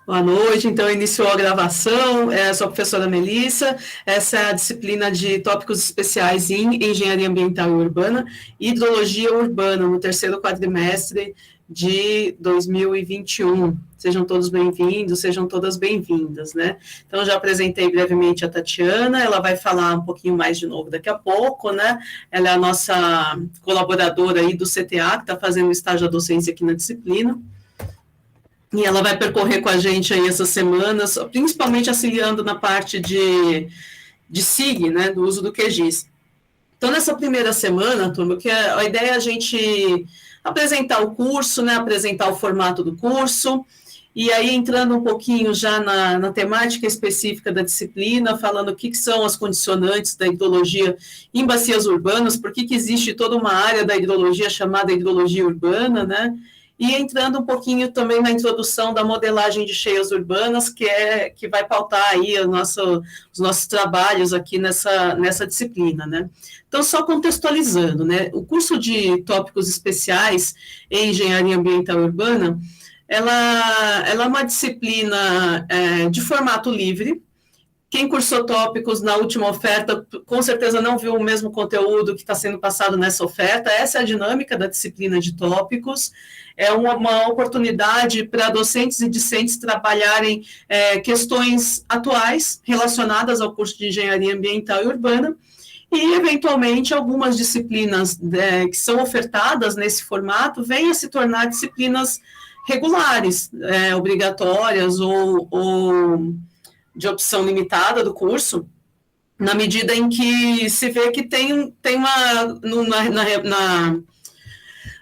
Boa noite, então iniciou a gravação, sou a professora Melissa, essa é a disciplina de tópicos especiais em Engenharia Ambiental e Urbana e Hidrologia Urbana, no terceiro quadrimestre de 2021. Sejam todos bem-vindos, sejam todas bem-vindas, né? Então, já apresentei brevemente a Tatiana, ela vai falar um pouquinho mais de novo daqui a pouco, né? Ela é a nossa colaboradora aí do CTA, que está fazendo estágio da docência aqui na disciplina. E ela vai percorrer com a gente aí essas semanas, principalmente auxiliando na parte de SIG, né, do uso do QGIS. Então, nessa primeira semana, turma, que a ideia é a gente apresentar o curso, né, apresentar o formato do curso, e aí entrando um pouquinho já na temática específica da disciplina, falando o que são as condicionantes da hidrologia em bacias urbanas, por que existe toda uma área da hidrologia chamada hidrologia urbana, né, e entrando um pouquinho também na introdução da modelagem de cheias urbanas, que vai pautar aí os nossos trabalhos aqui nessa disciplina, né? Então, só contextualizando, né? O curso de tópicos especiais em Engenharia Ambiental e Urbana, ela é uma disciplina de formato livre. Quem cursou tópicos na última oferta, com certeza não viu o mesmo conteúdo que está sendo passado nessa oferta. Essa é a dinâmica da disciplina de tópicos. É uma oportunidade para docentes e discentes trabalharem questões atuais relacionadas ao curso de Engenharia Ambiental e Urbana, e, eventualmente, algumas disciplinas que são ofertadas nesse formato venham a se tornar disciplinas regulares, obrigatórias ou de opção limitada do curso, na medida em que se vê que tem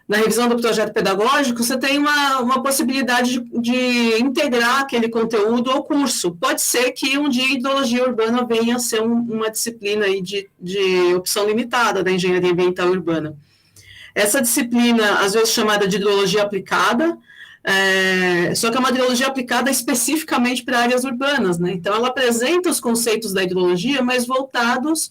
na revisão do projeto pedagógico, você tem uma possibilidade de integrar aquele conteúdo ao curso. Pode ser que um dia a hidrologia urbana venha a ser uma disciplina aí de opção limitada da engenharia ambiental urbana. Essa disciplina, às vezes chamada de hidrologia aplicada, só que é uma hidrologia aplicada especificamente para áreas urbanas, né? Então, ela apresenta os conceitos da hidrologia, mas voltados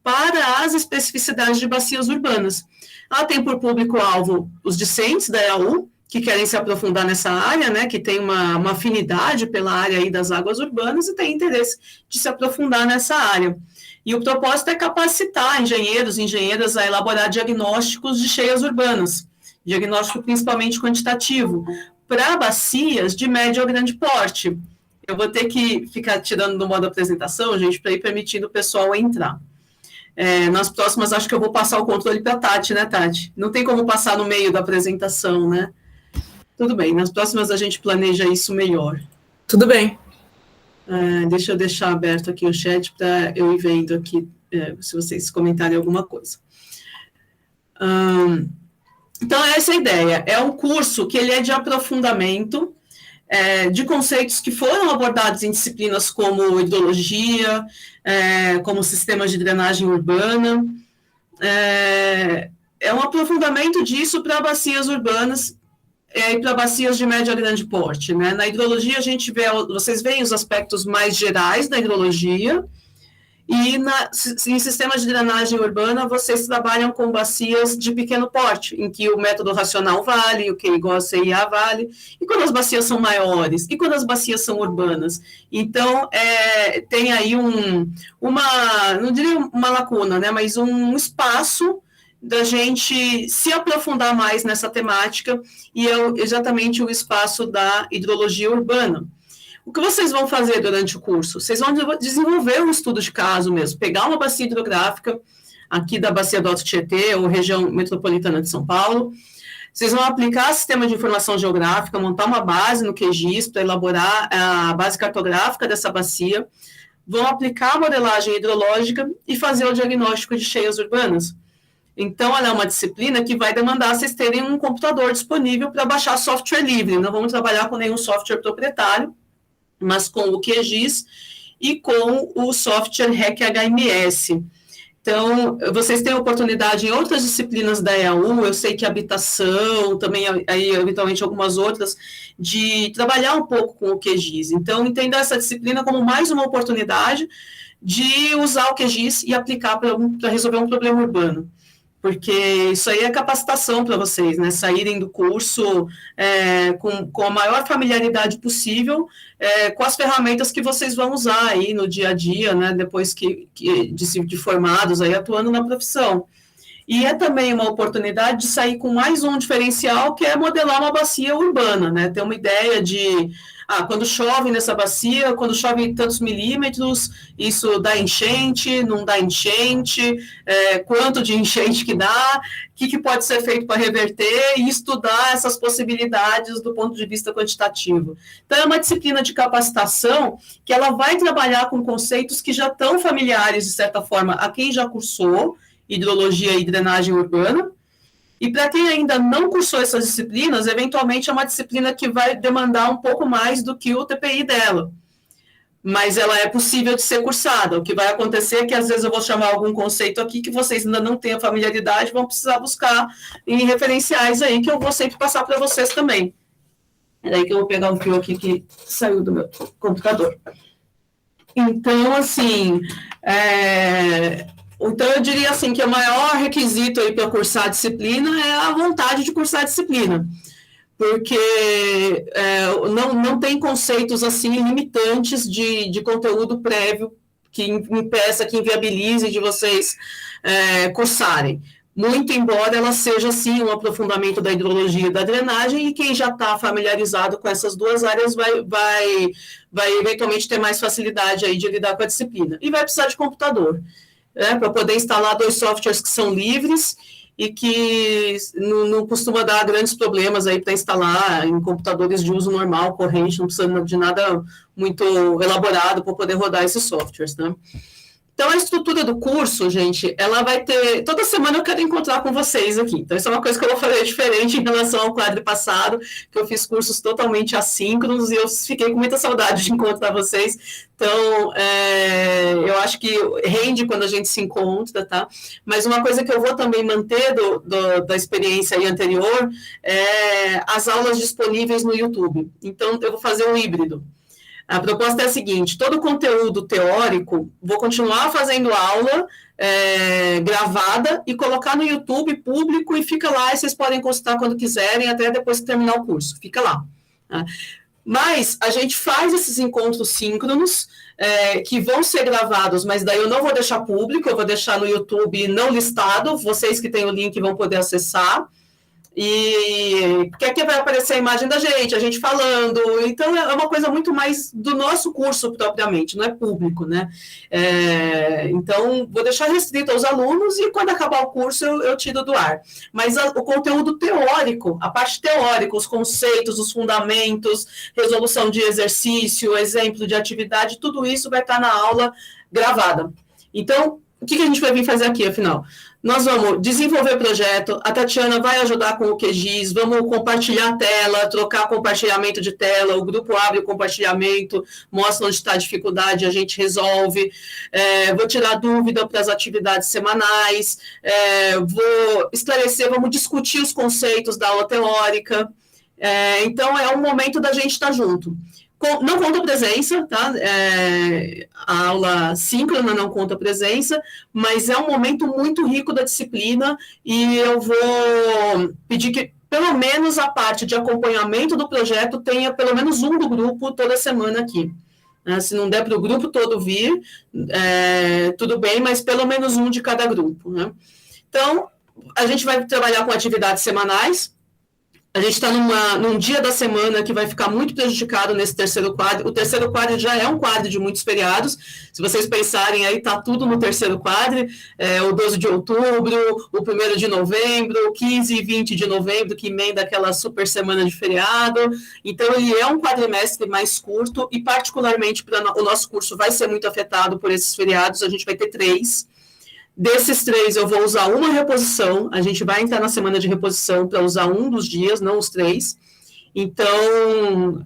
para as especificidades de bacias urbanas. Ela tem por público-alvo os discentes da EAU, que querem se aprofundar nessa área, né, que tem uma afinidade pela área aí das águas urbanas e tem interesse de se aprofundar nessa área. E o propósito é capacitar engenheiros e engenheiras a elaborar diagnósticos de cheias urbanas, diagnóstico principalmente quantitativo, para bacias de médio ou grande porte. Eu vou ter que ficar tirando do modo apresentação, gente, para ir permitindo o pessoal entrar. Nas próximas, acho que eu vou passar o controle para a Tati, né, Tati? Não tem como passar no meio da apresentação, né? Tudo bem, nas próximas a gente planeja isso melhor. Tudo bem. Deixa eu deixar aberto aqui o chat para eu ir vendo aqui, se vocês comentarem alguma coisa. Então, essa é a ideia. É um curso que ele é de aprofundamento de conceitos que foram abordados em disciplinas como hidrologia, como sistemas de drenagem urbana. É um aprofundamento disso para bacias urbanas e para bacias de médio a grande porte, né? Na hidrologia, vocês veem os aspectos mais gerais da hidrologia, e em sistemas de drenagem urbana, vocês trabalham com bacias de pequeno porte, em que o método racional vale, o Q igual a CIA vale, e quando as bacias são maiores, e quando as bacias são urbanas. Então, tem aí não diria uma lacuna, né, mas um espaço da gente se aprofundar mais nessa temática, e é exatamente o espaço da hidrologia urbana. O que vocês vão fazer durante o curso? Vocês vão desenvolver um estudo de caso mesmo, pegar uma bacia hidrográfica, aqui da bacia do Alto Tietê, ou região metropolitana de São Paulo, vocês vão aplicar sistema de informação geográfica, montar uma base no QGIS para elaborar a base cartográfica dessa bacia, vão aplicar a modelagem hidrológica e fazer o diagnóstico de cheias urbanas. Então, ela é uma disciplina que vai demandar vocês terem um computador disponível para baixar software livre, não vamos trabalhar com nenhum software proprietário, mas com o QGIS e com o software REC-HMS. Então, vocês têm oportunidade em outras disciplinas da EAU, eu sei que habitação, também aí, eventualmente, algumas outras, de trabalhar um pouco com o QGIS. Então, entenda essa disciplina como mais uma oportunidade de usar o QGIS e aplicar para resolver um problema urbano. porque isso aí é capacitação para vocês, né? Saírem do curso com a maior familiaridade possível com as ferramentas que vocês vão usar aí no dia a dia, né? Depois de formados aí atuando na profissão. E é também uma oportunidade de sair com mais um diferencial, que é modelar uma bacia urbana, né? Ter uma ideia de, quando chove nessa bacia, quando chove tantos milímetros, isso dá enchente, não dá enchente, quanto de enchente que dá, o que pode ser feito para reverter e estudar essas possibilidades do ponto de vista quantitativo. Então, é uma disciplina de capacitação que ela vai trabalhar com conceitos que já estão familiares, de certa forma, a quem já cursou hidrologia e drenagem urbana, e para quem ainda não cursou essas disciplinas, eventualmente é uma disciplina que vai demandar um pouco mais do que o TPI dela, mas ela é possível de ser cursada. O que vai acontecer é que às vezes eu vou chamar algum conceito aqui que vocês ainda não têm a familiaridade, vão precisar buscar em referenciais aí, que eu vou sempre passar para vocês também. É daí que eu vou pegar um fio aqui que saiu do meu computador. Então, assim, então, eu diria assim que o maior requisito aí para cursar a disciplina é a vontade de cursar a disciplina, porque não tem conceitos assim limitantes de conteúdo prévio que impeça, que inviabilize de vocês cursarem. Muito embora ela seja, sim, um aprofundamento da hidrologia e da drenagem, e quem já está familiarizado com essas duas áreas vai eventualmente ter mais facilidade aí de lidar com a disciplina. E vai precisar de computador, para poder instalar 2 softwares que são livres e que não costuma dar grandes problemas aí para instalar em computadores de uso normal, corrente, não precisa de nada muito elaborado para poder rodar esses softwares, né? Então, a estrutura do curso, gente, ela vai ter... Toda semana eu quero encontrar com vocês aqui. Então, isso é uma coisa que eu vou fazer diferente em relação ao quadro passado, que eu fiz cursos totalmente assíncronos e eu fiquei com muita saudade de encontrar vocês. Então, eu acho que rende quando a gente se encontra, tá? Mas uma coisa que eu vou também manter da experiência aí anterior é as aulas disponíveis no YouTube. Então, eu vou fazer um híbrido. A proposta é a seguinte: todo o conteúdo teórico, vou continuar fazendo aula gravada e colocar no YouTube público e fica lá, e vocês podem consultar quando quiserem, até depois que terminar o curso, fica lá. Tá? Mas a gente faz esses encontros síncronos, que vão ser gravados, mas daí eu não vou deixar público, eu vou deixar no YouTube não listado, vocês que têm o link vão poder acessar. Porque aqui vai aparecer a imagem da gente, a gente falando, então é uma coisa muito mais do nosso curso propriamente, não é público, né? Então, vou deixar restrito aos alunos e quando acabar o curso eu tiro do ar. Mas o conteúdo teórico, a parte teórica, os conceitos, os fundamentos, resolução de exercício, exemplo de atividade, tudo isso vai estar na aula gravada. Então, o que a gente vai vir fazer aqui, afinal? Nós vamos desenvolver projeto, a Tatiana vai ajudar com o QGIS, vamos compartilhar a tela, trocar compartilhamento de tela, o grupo abre o compartilhamento, mostra onde está a dificuldade, a gente resolve, vou tirar dúvida para as atividades semanais, vou esclarecer, vamos discutir os conceitos da aula teórica, então é um momento da gente estar junto. Não conta presença, tá? A aula síncrona não conta presença, mas é um momento muito rico da disciplina e eu vou pedir que, pelo menos a parte de acompanhamento do projeto, tenha pelo menos um do grupo toda semana aqui. Se não der para o grupo todo vir, tudo bem, mas pelo menos um de cada grupo, né? Então, a gente vai trabalhar com atividades semanais. A gente está num dia da semana que vai ficar muito prejudicado nesse terceiro quadro. O terceiro quadro já é um quadro de muitos feriados. Se vocês pensarem, aí está tudo no terceiro quadro. O 12 de outubro, o 1º de novembro, o 15 e 20 de novembro, que emenda aquela super semana de feriado. Então, ele é um quadrimestre mais curto e, particularmente, o nosso curso vai ser muito afetado por esses feriados. A gente vai ter 3. Desses 3, eu vou usar uma reposição, a gente vai entrar na semana de reposição para usar um dos dias, não os 3. Então,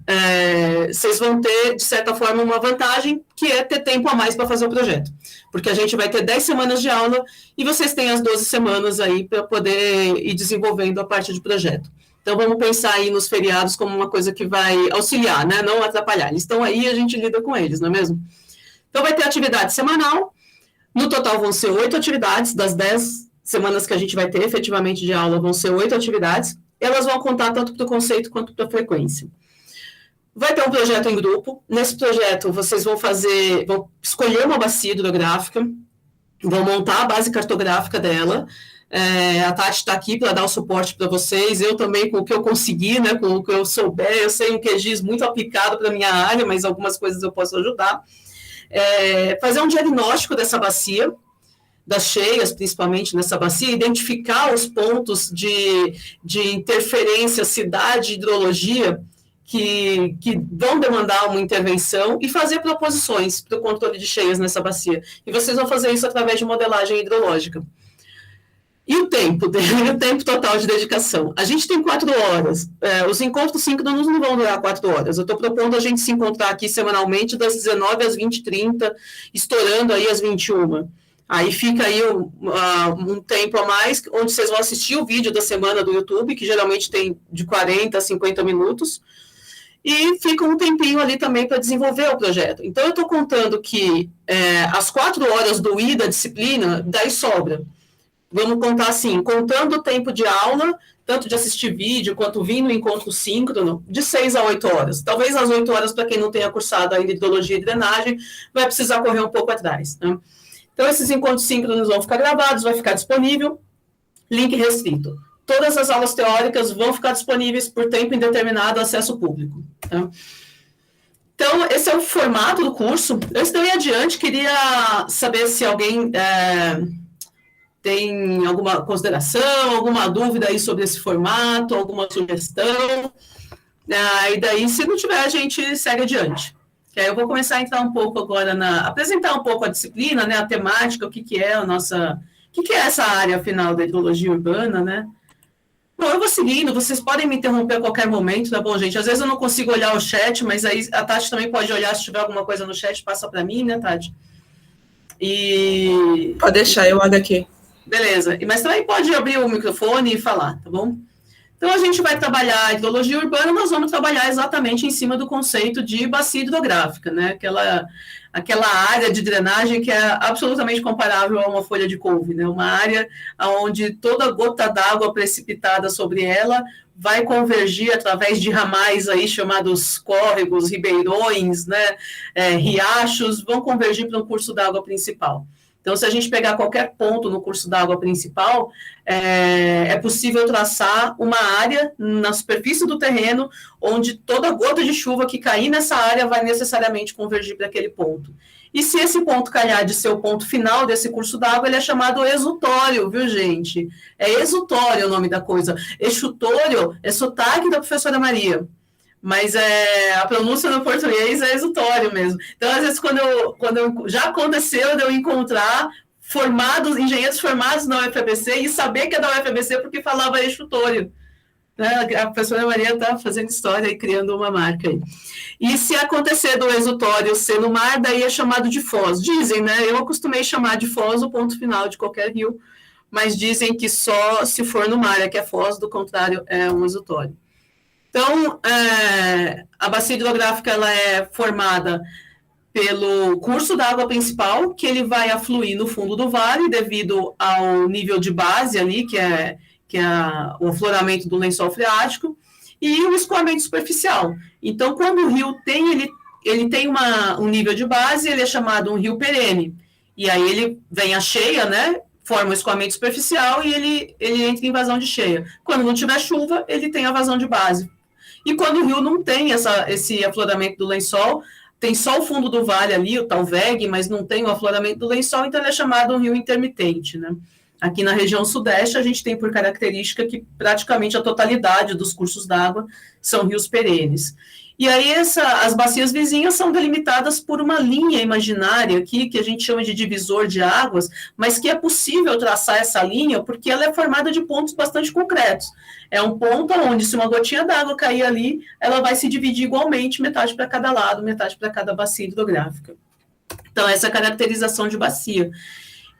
vocês vão ter, de certa forma, uma vantagem, que é ter tempo a mais para fazer o projeto. Porque a gente vai ter 10 semanas de aula e vocês têm as 12 semanas aí para poder ir desenvolvendo a parte de projeto. Então, vamos pensar aí nos feriados como uma coisa que vai auxiliar, né? Não atrapalhar. Eles estão aí e a gente lida com eles, não é mesmo? Então, vai ter atividade semanal. No total vão ser 8 atividades, das 10 semanas que a gente vai ter efetivamente de aula vão ser 8 atividades, elas vão contar tanto para o conceito quanto para a frequência. Vai ter um projeto em grupo. Nesse projeto, vocês vão escolher uma bacia hidrográfica, vão montar a base cartográfica dela. A Tati está aqui para dar o suporte para vocês, eu também, com o que eu conseguir, né, com o que eu souber, eu sei um QGIS muito aplicado para a minha área, mas algumas coisas eu posso ajudar. Fazer um diagnóstico dessa bacia, das cheias, principalmente nessa bacia, identificar os pontos de interferência, cidade, hidrologia, que vão demandar uma intervenção e fazer proposições para o controle de cheias nessa bacia. E vocês vão fazer isso através de modelagem hidrológica. E o tempo total de dedicação? A gente tem 4 horas. Os encontros síncronos não vão durar 4 horas. Eu estou propondo a gente se encontrar aqui semanalmente das 19 às 20h30, estourando aí às 21h. Aí fica aí um tempo a mais, onde vocês vão assistir o vídeo da semana do YouTube, que geralmente tem de 40 a 50 minutos, e fica um tempinho ali também para desenvolver o projeto. Então, eu estou contando que as 4 horas do I da disciplina, daí sobra. Vamos contar assim, contando o tempo de aula, tanto de assistir vídeo, quanto vir no encontro síncrono, de 6 a 8 horas. Talvez às 8 horas, para quem não tenha cursado ainda hidrologia e drenagem, vai precisar correr um pouco atrás, né? Então, esses encontros síncronos vão ficar gravados, vai ficar disponível, link restrito. Todas as aulas teóricas vão ficar disponíveis por tempo indeterminado, acesso público, tá? Então, esse é o formato do curso. Antes de eu ir adiante, queria saber se alguém tem alguma consideração, alguma dúvida aí sobre esse formato, alguma sugestão. E daí, se não tiver, a gente segue adiante. Que aí eu vou começar a entrar um pouco agora apresentar um pouco a disciplina, né, a temática, o que é essa área, afinal, da hidrologia urbana, né? Bom, eu vou seguindo, vocês podem me interromper a qualquer momento, tá bom, gente? Às vezes eu não consigo olhar o chat, mas aí a Tati também pode olhar, se tiver alguma coisa no chat, passa para mim, né, Tati? Pode deixar, eu olho aqui. Beleza, mas também pode abrir o microfone e falar, tá bom? Então, a gente vai trabalhar a hidrologia urbana, nós vamos trabalhar exatamente em cima do conceito de bacia hidrográfica, né? Aquela área de drenagem que é absolutamente comparável a uma folha de couve, né? Uma área onde toda gota d'água precipitada sobre ela vai convergir através de ramais aí chamados córregos, ribeirões, né? Riachos, vão convergir para um curso d'água principal. Então, se a gente pegar qualquer ponto no curso d'água principal, é possível traçar uma área na superfície do terreno onde toda gota de chuva que cair nessa área vai necessariamente convergir para aquele ponto. E se esse ponto calhar de ser o ponto final desse curso d'água, ele é chamado exutório, viu, gente? É exutório o nome da coisa. Exutório é sotaque da professora Maria. Mas a pronúncia no português é exutório mesmo. Então, às vezes, quando já aconteceu de eu encontrar engenheiros formados na UFABC e saber que é da UFABC porque falava exutório. Né? A professora Maria está fazendo história e criando uma marca aí. E se acontecer do exutório ser no mar, daí é chamado de foz. Dizem, né? Eu acostumei chamar de foz o ponto final de qualquer rio, mas dizem que só se for no mar é que é foz, do contrário, é um exutório. Então, a bacia hidrográfica ela é formada pelo curso da água principal, que ele vai afluir no fundo do vale devido ao nível de base ali, que é o afloramento do lençol freático, e o escoamento superficial. Então, quando o rio ele tem um nível de base, ele é chamado um rio perene. E aí ele vem a cheia, né? Forma o escoamento superficial e ele entra em vazão de cheia. Quando não tiver chuva, ele tem a vazão de base. E quando o rio não tem esse afloramento do lençol, tem só o fundo do vale ali, o tal VEG, mas não tem o afloramento do lençol, então ele é chamado um rio intermitente, né? Aqui na região sudeste, a gente tem por característica que praticamente a totalidade dos cursos d'água são rios perenes. E aí as bacias vizinhas são delimitadas por uma linha imaginária aqui, que a gente chama de divisor de águas, mas que é possível traçar essa linha porque ela é formada de pontos bastante concretos. É um ponto onde, se uma gotinha d'água cair ali, ela vai se dividir igualmente, metade para cada lado, metade para cada bacia hidrográfica. Então, essa é a caracterização de bacia.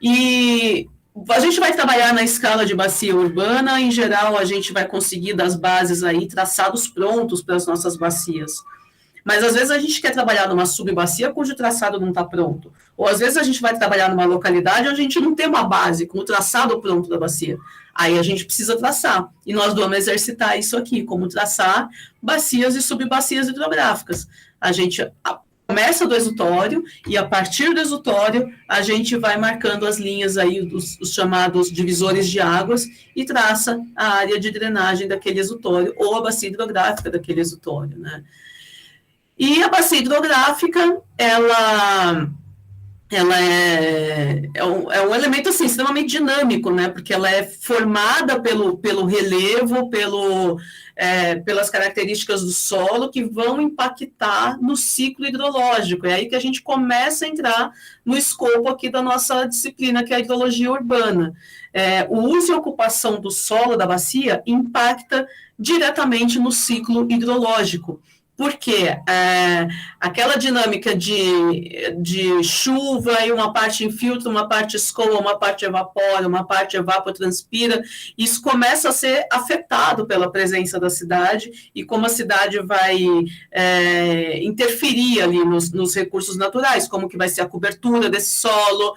E a gente vai trabalhar na escala de bacia urbana, em geral a gente vai conseguir das bases aí traçados prontos para as nossas bacias. Mas às vezes a gente quer trabalhar numa subbacia cujo traçado não está pronto. Ou às vezes a gente vai trabalhar numa localidade onde a gente não tem uma base com o traçado pronto da bacia. Aí a gente precisa traçar. E nós vamos exercitar isso aqui, como traçar bacias e subbacias hidrográficas. A gente começa do exutório e a partir do exutório a gente vai marcando as linhas aí, os chamados divisores de águas e traça a área de drenagem daquele exutório ou a bacia hidrográfica daquele exutório, né? E a bacia hidrográfica, ela é um elemento assim, extremamente dinâmico, né? Porque ela é formada pelo relevo, pelas características do solo que vão impactar no ciclo hidrológico. É aí que a gente começa a entrar no escopo aqui da nossa disciplina, que é a hidrologia urbana. O uso e ocupação do solo da bacia impacta diretamente no ciclo hidrológico. Porque aquela dinâmica de chuva e uma parte infiltra, uma parte escoa, uma parte evapora, uma parte evapotranspira, isso começa a ser afetado pela presença da cidade e como a cidade vai interferir ali nos recursos naturais, como que vai ser a cobertura desse solo,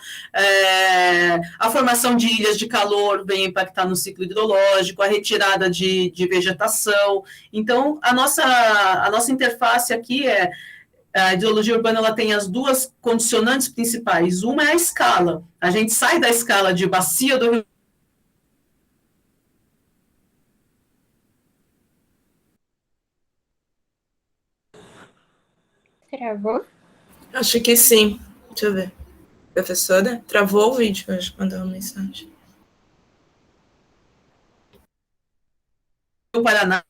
a formação de ilhas de calor vem impactar no ciclo hidrológico, a retirada de vegetação. Então, a nossa interface aqui a hidrologia urbana, ela tem as duas condicionantes principais. Uma é a escala. A gente sai da escala de bacia do Rio. Travou? Acho que sim. Deixa eu ver. Professora, travou o vídeo, hoje mandou uma mensagem. O Paraná.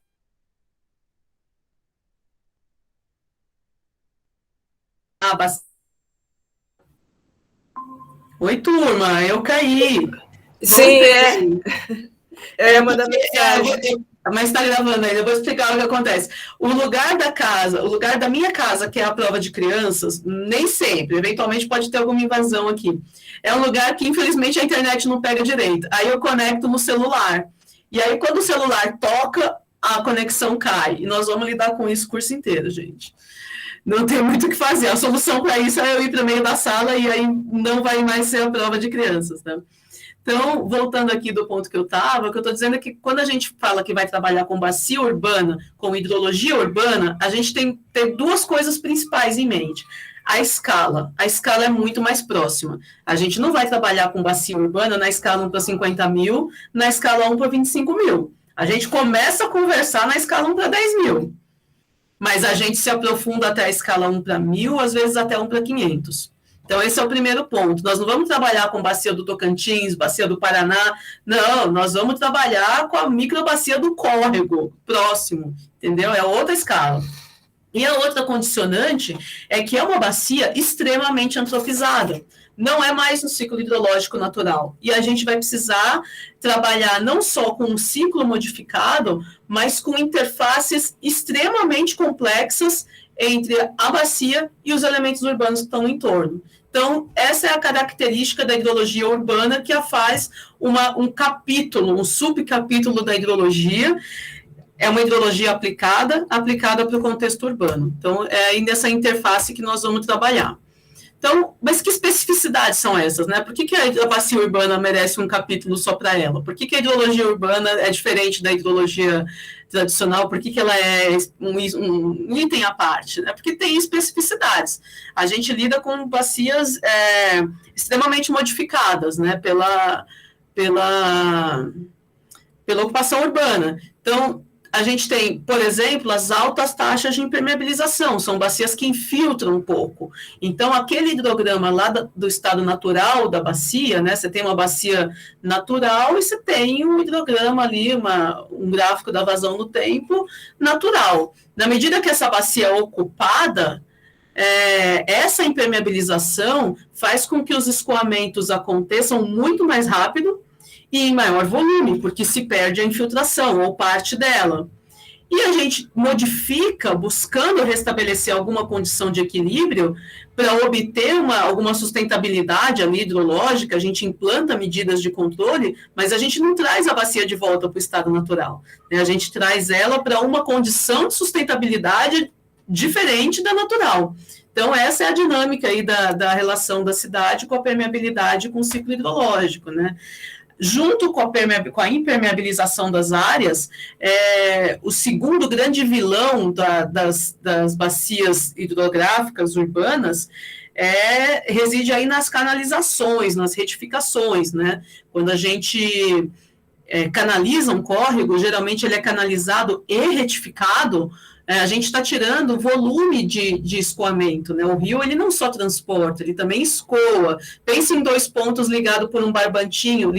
Oi, turma, eu caí. Sim, eu ia mandar mensagem. Mas está gravando aí, eu vou explicar o que acontece. O lugar da minha casa, que é a prova de crianças, nem sempre, eventualmente pode ter alguma invasão aqui. É um lugar que, infelizmente, a internet não pega direito. Aí eu conecto no celular. E aí, quando o celular toca, a conexão cai. E nós vamos lidar com isso o curso inteiro, gente. Não tem muito o que fazer. A solução para isso é eu ir para o meio da sala e aí não vai mais ser a prova de crianças, né? Então, voltando aqui do ponto que eu estava, o que eu estou dizendo é que quando a gente fala que vai trabalhar com bacia urbana, com hidrologia urbana, a gente tem que ter duas coisas principais em mente. A escala é muito mais próxima. A gente não vai trabalhar com bacia urbana na escala 1 para 50 mil, na escala 1 para 25 mil. A gente começa a conversar na escala 1 para 10 mil. Mas a gente se aprofunda até a escala 1 para 1000, às vezes até 1 para 500. Então, esse é o primeiro ponto. Nós não vamos trabalhar com bacia do Tocantins, bacia do Paraná, não, nós vamos trabalhar com a microbacia do córrego próximo, entendeu? É outra escala. E a outra condicionante é que é uma bacia extremamente antropizada. Não é mais um ciclo hidrológico natural. E a gente vai precisar trabalhar não só com um ciclo modificado, mas com interfaces extremamente complexas entre a bacia e os elementos urbanos que estão no entorno. Então, essa é a característica da hidrologia urbana que a faz um capítulo, um subcapítulo da hidrologia. É uma hidrologia aplicada para o contexto urbano. Então, é aí nessa interface que nós vamos trabalhar. Então, mas que especificidades são essas, né? Por que a bacia urbana merece um capítulo só para ela? Por que a hidrologia urbana é diferente da hidrologia tradicional? Por que ela é um item à parte? Né? Porque tem especificidades. A gente lida com bacias extremamente modificadas, né? Pela ocupação urbana. Então, a gente tem, por exemplo, as altas taxas de impermeabilização, são bacias que infiltram um pouco. Então, aquele hidrograma lá do estado natural da bacia, né, você tem uma bacia natural e você tem um hidrograma ali, um gráfico da vazão no tempo natural. Na medida que essa bacia é ocupada, essa impermeabilização faz com que os escoamentos aconteçam muito mais rápido e em maior volume, porque se perde a infiltração ou parte dela. E a gente modifica, buscando restabelecer alguma condição de equilíbrio, para obter alguma sustentabilidade ali hidrológica, a gente implanta medidas de controle, mas a gente não traz a bacia de volta para o estado natural. Né? A gente traz ela para uma condição de sustentabilidade diferente da natural. Então, essa é a dinâmica aí da relação da cidade com a permeabilidade com o ciclo hidrológico, né? Junto com a impermeabilização das áreas, o segundo grande vilão das bacias hidrográficas urbanas reside aí nas canalizações, nas retificações, né? Quando a gente canaliza um córrego, geralmente ele é canalizado e retificado, a gente está tirando volume de escoamento, né? O rio, ele não só transporta, ele também escoa. Pense em 2 pontos ligados por um barbantinho,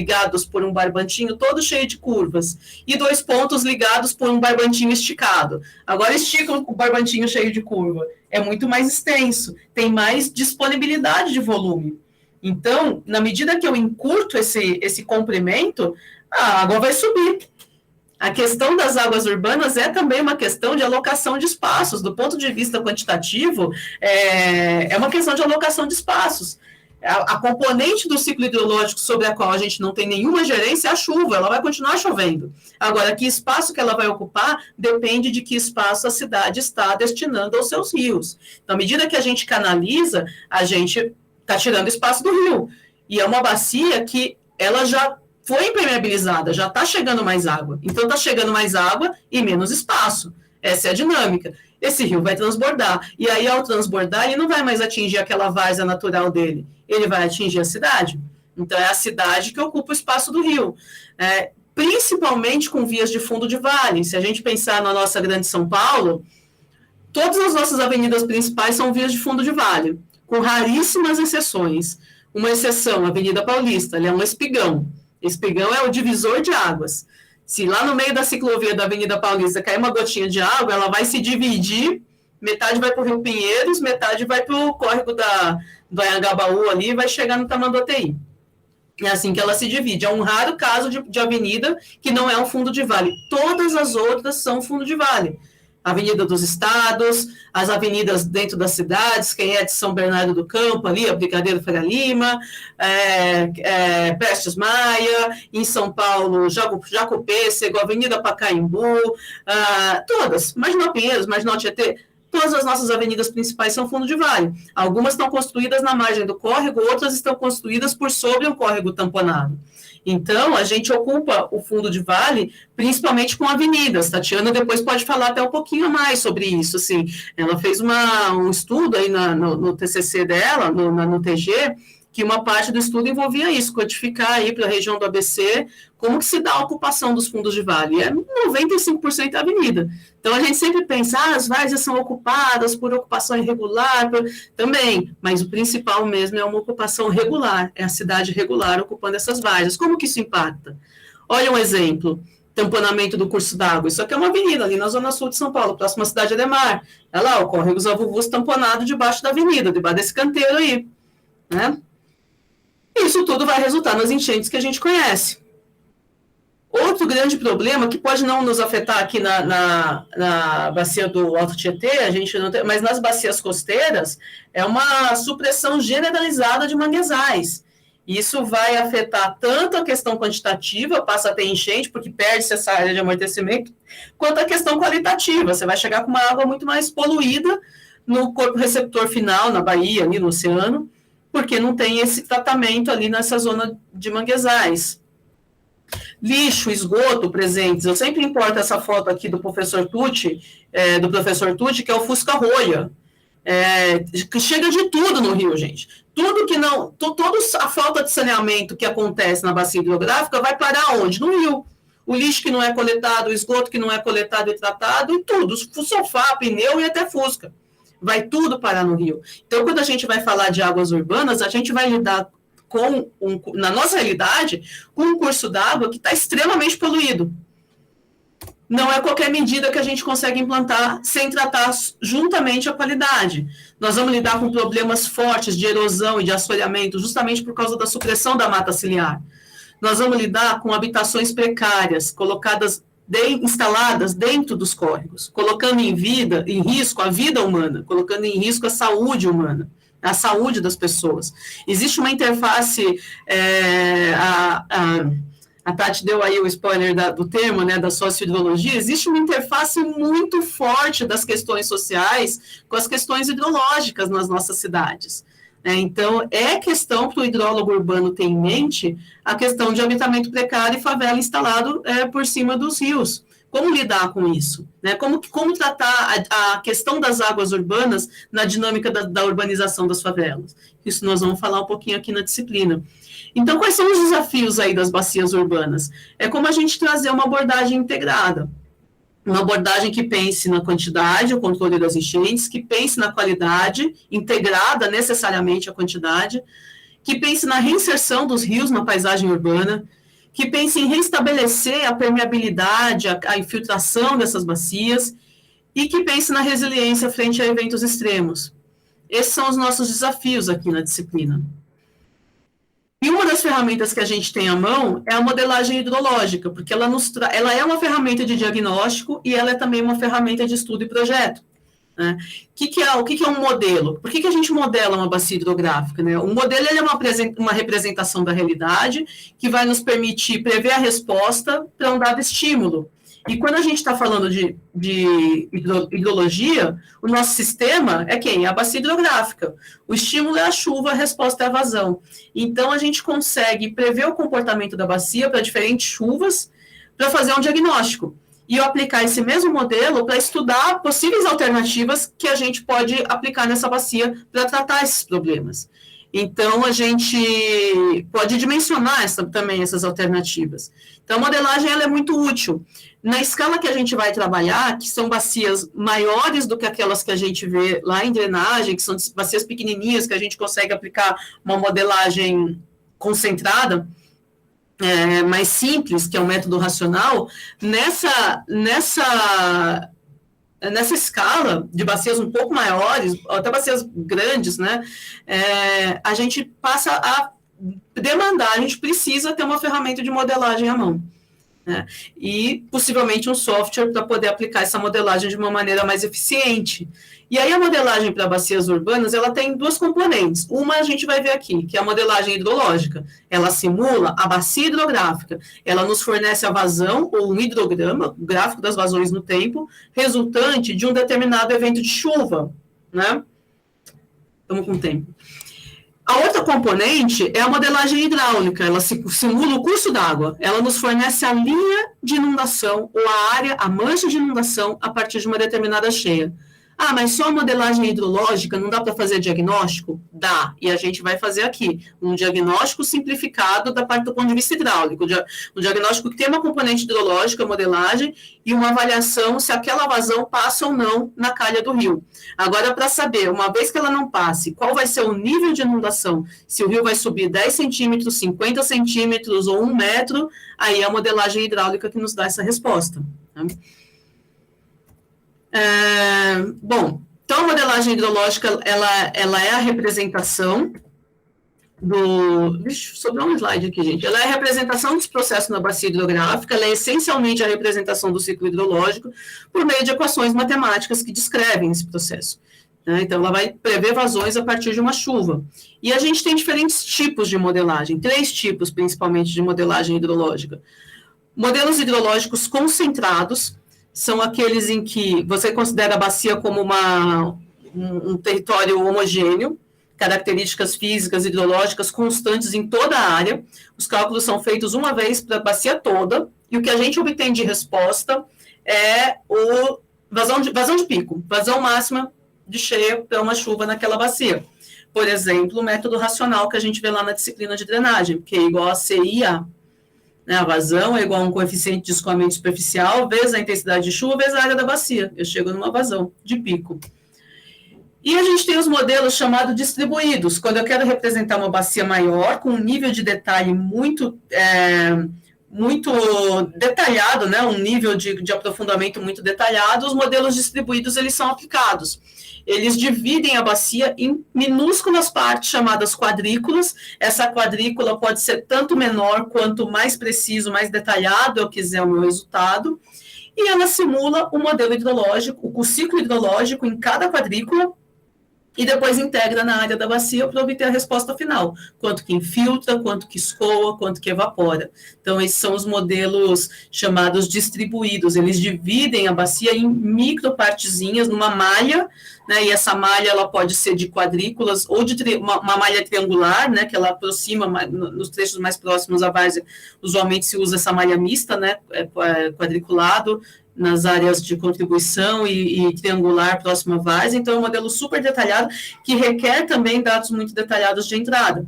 todo cheio de curvas, e 2 pontos ligados por um barbantinho esticado. Agora estica o barbantinho cheio de curva. É muito mais extenso, tem mais disponibilidade de volume. Então, na medida que eu encurto esse comprimento, a água vai subir. A questão das águas urbanas é também uma questão de alocação de espaços. Do ponto de vista quantitativo, é uma questão de alocação de espaços. A componente do ciclo hidrológico sobre a qual a gente não tem nenhuma gerência é a chuva, ela vai continuar chovendo. Agora, que espaço que ela vai ocupar depende de que espaço a cidade está destinando aos seus rios. Então, à medida que a gente canaliza, a gente está tirando espaço do rio. E é uma bacia que ela já foi impermeabilizada, já está chegando mais água. Então, está chegando mais água e menos espaço. Essa é a dinâmica. Esse rio vai transbordar. E aí, ao transbordar, ele não vai mais atingir aquela várzea natural dele. Ele vai atingir a cidade. Então, é a cidade que ocupa o espaço do rio. Principalmente com vias de fundo de vale. Se a gente pensar na nossa grande São Paulo, todas as nossas avenidas principais são vias de fundo de vale, com raríssimas exceções. Uma exceção, a Avenida Paulista, ela é um espigão. Espigão é o divisor de águas. Se lá no meio da ciclovia da Avenida Paulista cair uma gotinha de água, ela vai se dividir, metade vai para o Rio Pinheiros, metade vai para o córrego do Anhangabaú ali e vai chegar no Tamanduateí. É assim que ela se divide. É um raro caso de avenida que não é um fundo de vale. Todas as outras são fundo de vale. Avenida dos Estados, as avenidas dentro das cidades, quem é de São Bernardo do Campo, ali, a Brigadeiro Faria Lima, Prestes Maia, em São Paulo, Jacopêssego, Avenida Pacaembu, todas, Marginal Pinheiros, Marginal Tietê, todas as nossas avenidas principais são fundo de vale. Algumas estão construídas na margem do córrego, outras estão construídas por sobre um córrego tamponado. Então, a gente ocupa o fundo de vale, principalmente com avenidas. Tatiana depois pode falar até um pouquinho mais sobre isso. Assim. Ela fez um estudo aí no TCC dela, no TG, que uma parte do estudo envolvia isso, codificar aí para a região do ABC como que se dá a ocupação dos fundos de vale. É 95% avenida. Então, a gente sempre pensa, as várzeas são ocupadas por ocupação irregular, também, mas o principal mesmo é uma ocupação regular, é a cidade regular ocupando essas várzeas. Como que isso impacta? Olha um exemplo, tamponamento do curso d'água. Isso aqui é uma avenida ali na zona sul de São Paulo, próxima à cidade de Ademar. Olha lá, o córrego Zavuvus tamponado debaixo da avenida, debaixo desse canteiro aí, né? Isso tudo vai resultar nas enchentes que a gente conhece. Outro grande problema, que pode não nos afetar aqui na bacia do Alto Tietê, a gente não tem, mas nas bacias costeiras, é uma supressão generalizada de manguezais. Isso vai afetar tanto a questão quantitativa, passa a ter enchente, porque perde-se essa área de amortecimento, quanto a questão qualitativa. Você vai chegar com uma água muito mais poluída no corpo receptor final, na baía, ali no oceano, porque não tem esse tratamento ali nessa zona de manguezais. Lixo, esgoto presentes. Eu sempre importo essa foto aqui do professor Tucci, que é o Fusca Rolha. Que chega de tudo no Rio, gente. Tudo que não... Toda a falta de saneamento que acontece na bacia hidrográfica vai parar onde? No Rio. O lixo que não é coletado, o esgoto que não é coletado e tratado, e tudo. Sofá, pneu e até Fusca. Vai tudo parar no Rio. Então, quando a gente vai falar de águas urbanas, a gente vai lidar na nossa realidade, com um curso d'água que está extremamente poluído. Não é qualquer medida que a gente consegue implantar sem tratar juntamente a qualidade. Nós vamos lidar com problemas fortes de erosão e de assoreamento, justamente por causa da supressão da mata ciliar. Nós vamos lidar com habitações precárias, instaladas dentro dos córregos, colocando em risco a vida humana, colocando em risco a saúde humana, a saúde das pessoas. Existe uma interface, a Tati deu aí o spoiler do termo, né, da sociohidrologia, existe uma interface muito forte das questões sociais com as questões hidrológicas nas nossas cidades. Então, é questão para o hidrólogo urbano ter em mente a questão de habitamento precário e favela instalado por cima dos rios. Como lidar com isso? Né? Como tratar a questão das águas urbanas na dinâmica da urbanização das favelas? Isso nós vamos falar um pouquinho aqui na disciplina. Então, quais são os desafios aí das bacias urbanas? É como a gente trazer uma abordagem integrada. Uma abordagem que pense na quantidade, o controle das enchentes, que pense na qualidade, integrada necessariamente à quantidade, que pense na reinserção dos rios na paisagem urbana, que pense em restabelecer a permeabilidade, a infiltração dessas bacias, e que pense na resiliência frente a eventos extremos. Esses são os nossos desafios aqui na disciplina. E uma das ferramentas que a gente tem à mão é a modelagem hidrológica, porque ela é uma ferramenta de diagnóstico e ela é também uma ferramenta de estudo e projeto. Né? O que é um modelo? Por que a gente modela uma bacia hidrográfica? Né? Um modelo ele é uma representação da realidade que vai nos permitir prever a resposta para um dado estímulo. E quando a gente está falando de hidrologia, o nosso sistema é quem? É a bacia hidrográfica. O estímulo é a chuva, a resposta é a vazão. Então, a gente consegue prever o comportamento da bacia para diferentes chuvas, para fazer um diagnóstico. E eu aplicar esse mesmo modelo para estudar possíveis alternativas que a gente pode aplicar nessa bacia para tratar esses problemas. Então, a gente pode dimensionar também essas alternativas. Então, a modelagem ela é muito útil. Na escala que a gente vai trabalhar, que são bacias maiores do que aquelas que a gente vê lá em drenagem, que são bacias pequenininhas, que a gente consegue aplicar uma modelagem concentrada, mais simples, que é o método racional, nessa escala de bacias um pouco maiores, até bacias grandes, né, a gente passa a demandar, a gente precisa ter uma ferramenta de modelagem à mão. Né, e possivelmente um software para poder aplicar essa modelagem de uma maneira mais eficiente. E aí a modelagem para bacias urbanas, ela tem duas componentes. Uma a gente vai ver aqui, que é a modelagem hidrológica. Ela simula a bacia hidrográfica, ela nos fornece a vazão, ou um hidrograma, o gráfico das vazões no tempo, resultante de um determinado evento de chuva. Né? Estamos com tempo. A outra componente é a modelagem hidráulica, ela simula o curso d'água, ela nos fornece a linha de inundação ou a mancha de inundação a partir de uma determinada cheia. Ah, mas só a modelagem hidrológica não dá para fazer diagnóstico? Dá, e a gente vai fazer aqui um diagnóstico simplificado da parte do ponto de vista hidráulico, um diagnóstico que tem uma componente hidrológica, modelagem, e uma avaliação se aquela vazão passa ou não na calha do rio. Agora, para saber, uma vez que ela não passe, qual vai ser o nível de inundação, se o rio vai subir 10 centímetros, 50 centímetros ou 1 metro, aí é a modelagem hidráulica que nos dá essa resposta. Tá? Bom, então a modelagem hidrológica, ela é a representação sobrou um slide aqui, gente. Ela é a representação desse processo na bacia hidrográfica, ela é essencialmente a representação do ciclo hidrológico por meio de equações matemáticas que descrevem esse processo. Né? Então, ela vai prever vazões a partir de uma chuva. E a gente tem diferentes tipos de modelagem, 3 tipos, principalmente, de modelagem hidrológica. Modelos hidrológicos concentrados, são aqueles em que você considera a bacia como um território homogêneo, características físicas, hidrológicas constantes em toda a área. Os cálculos são feitos uma vez para a bacia toda, e o que a gente obtém de resposta é o vazão de pico, vazão máxima de cheia para uma chuva naquela bacia. Por exemplo, o método racional que a gente vê lá na disciplina de drenagem, que é igual a CIA. A vazão é igual a um coeficiente de escoamento superficial, vezes a intensidade de chuva, vezes a área da bacia. Eu chego numa vazão de pico. E a gente tem os modelos chamados distribuídos, quando eu quero representar uma bacia maior, com um nível de detalhe muito detalhado, né? Um nível de aprofundamento muito detalhado, os modelos distribuídos eles são aplicados. Eles dividem a bacia em minúsculas partes chamadas quadrículas. Essa quadrícula pode ser tanto menor quanto mais preciso, mais detalhado eu quiser o meu resultado. E ela simula o modelo hidrológico, o ciclo hidrológico em cada quadrícula, e depois integra na área da bacia para obter a resposta final, quanto que infiltra, quanto que escoa, quanto que evapora. Então, esses são os modelos chamados distribuídos, eles dividem a bacia em micropartezinhas, numa malha, né, e essa malha ela pode ser de quadrículas, ou de uma malha triangular, né, que ela aproxima, nos trechos mais próximos à várzea, usualmente se usa essa malha mista, né, quadriculado, nas áreas de contribuição e triangular próximo à várzea, então é um modelo super detalhado, que requer também dados muito detalhados de entrada.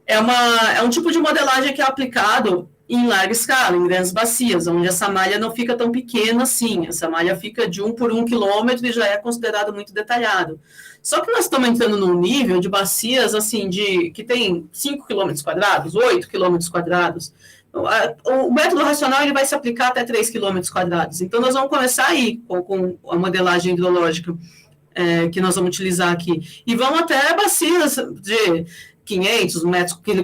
É um tipo de modelagem que é aplicado em larga escala, em grandes bacias, onde essa malha não fica tão pequena assim, essa malha fica de 1 por 1 quilômetro e já é considerado muito detalhado. Só que nós estamos entrando num nível de bacias, assim, que tem 5 quilômetros quadrados, 8 quilômetros quadrados. O método racional ele vai se aplicar até 3 quilômetros quadrados. Então, nós vamos começar aí com a modelagem hidrológica que nós vamos utilizar aqui. E vamos até bacias de 500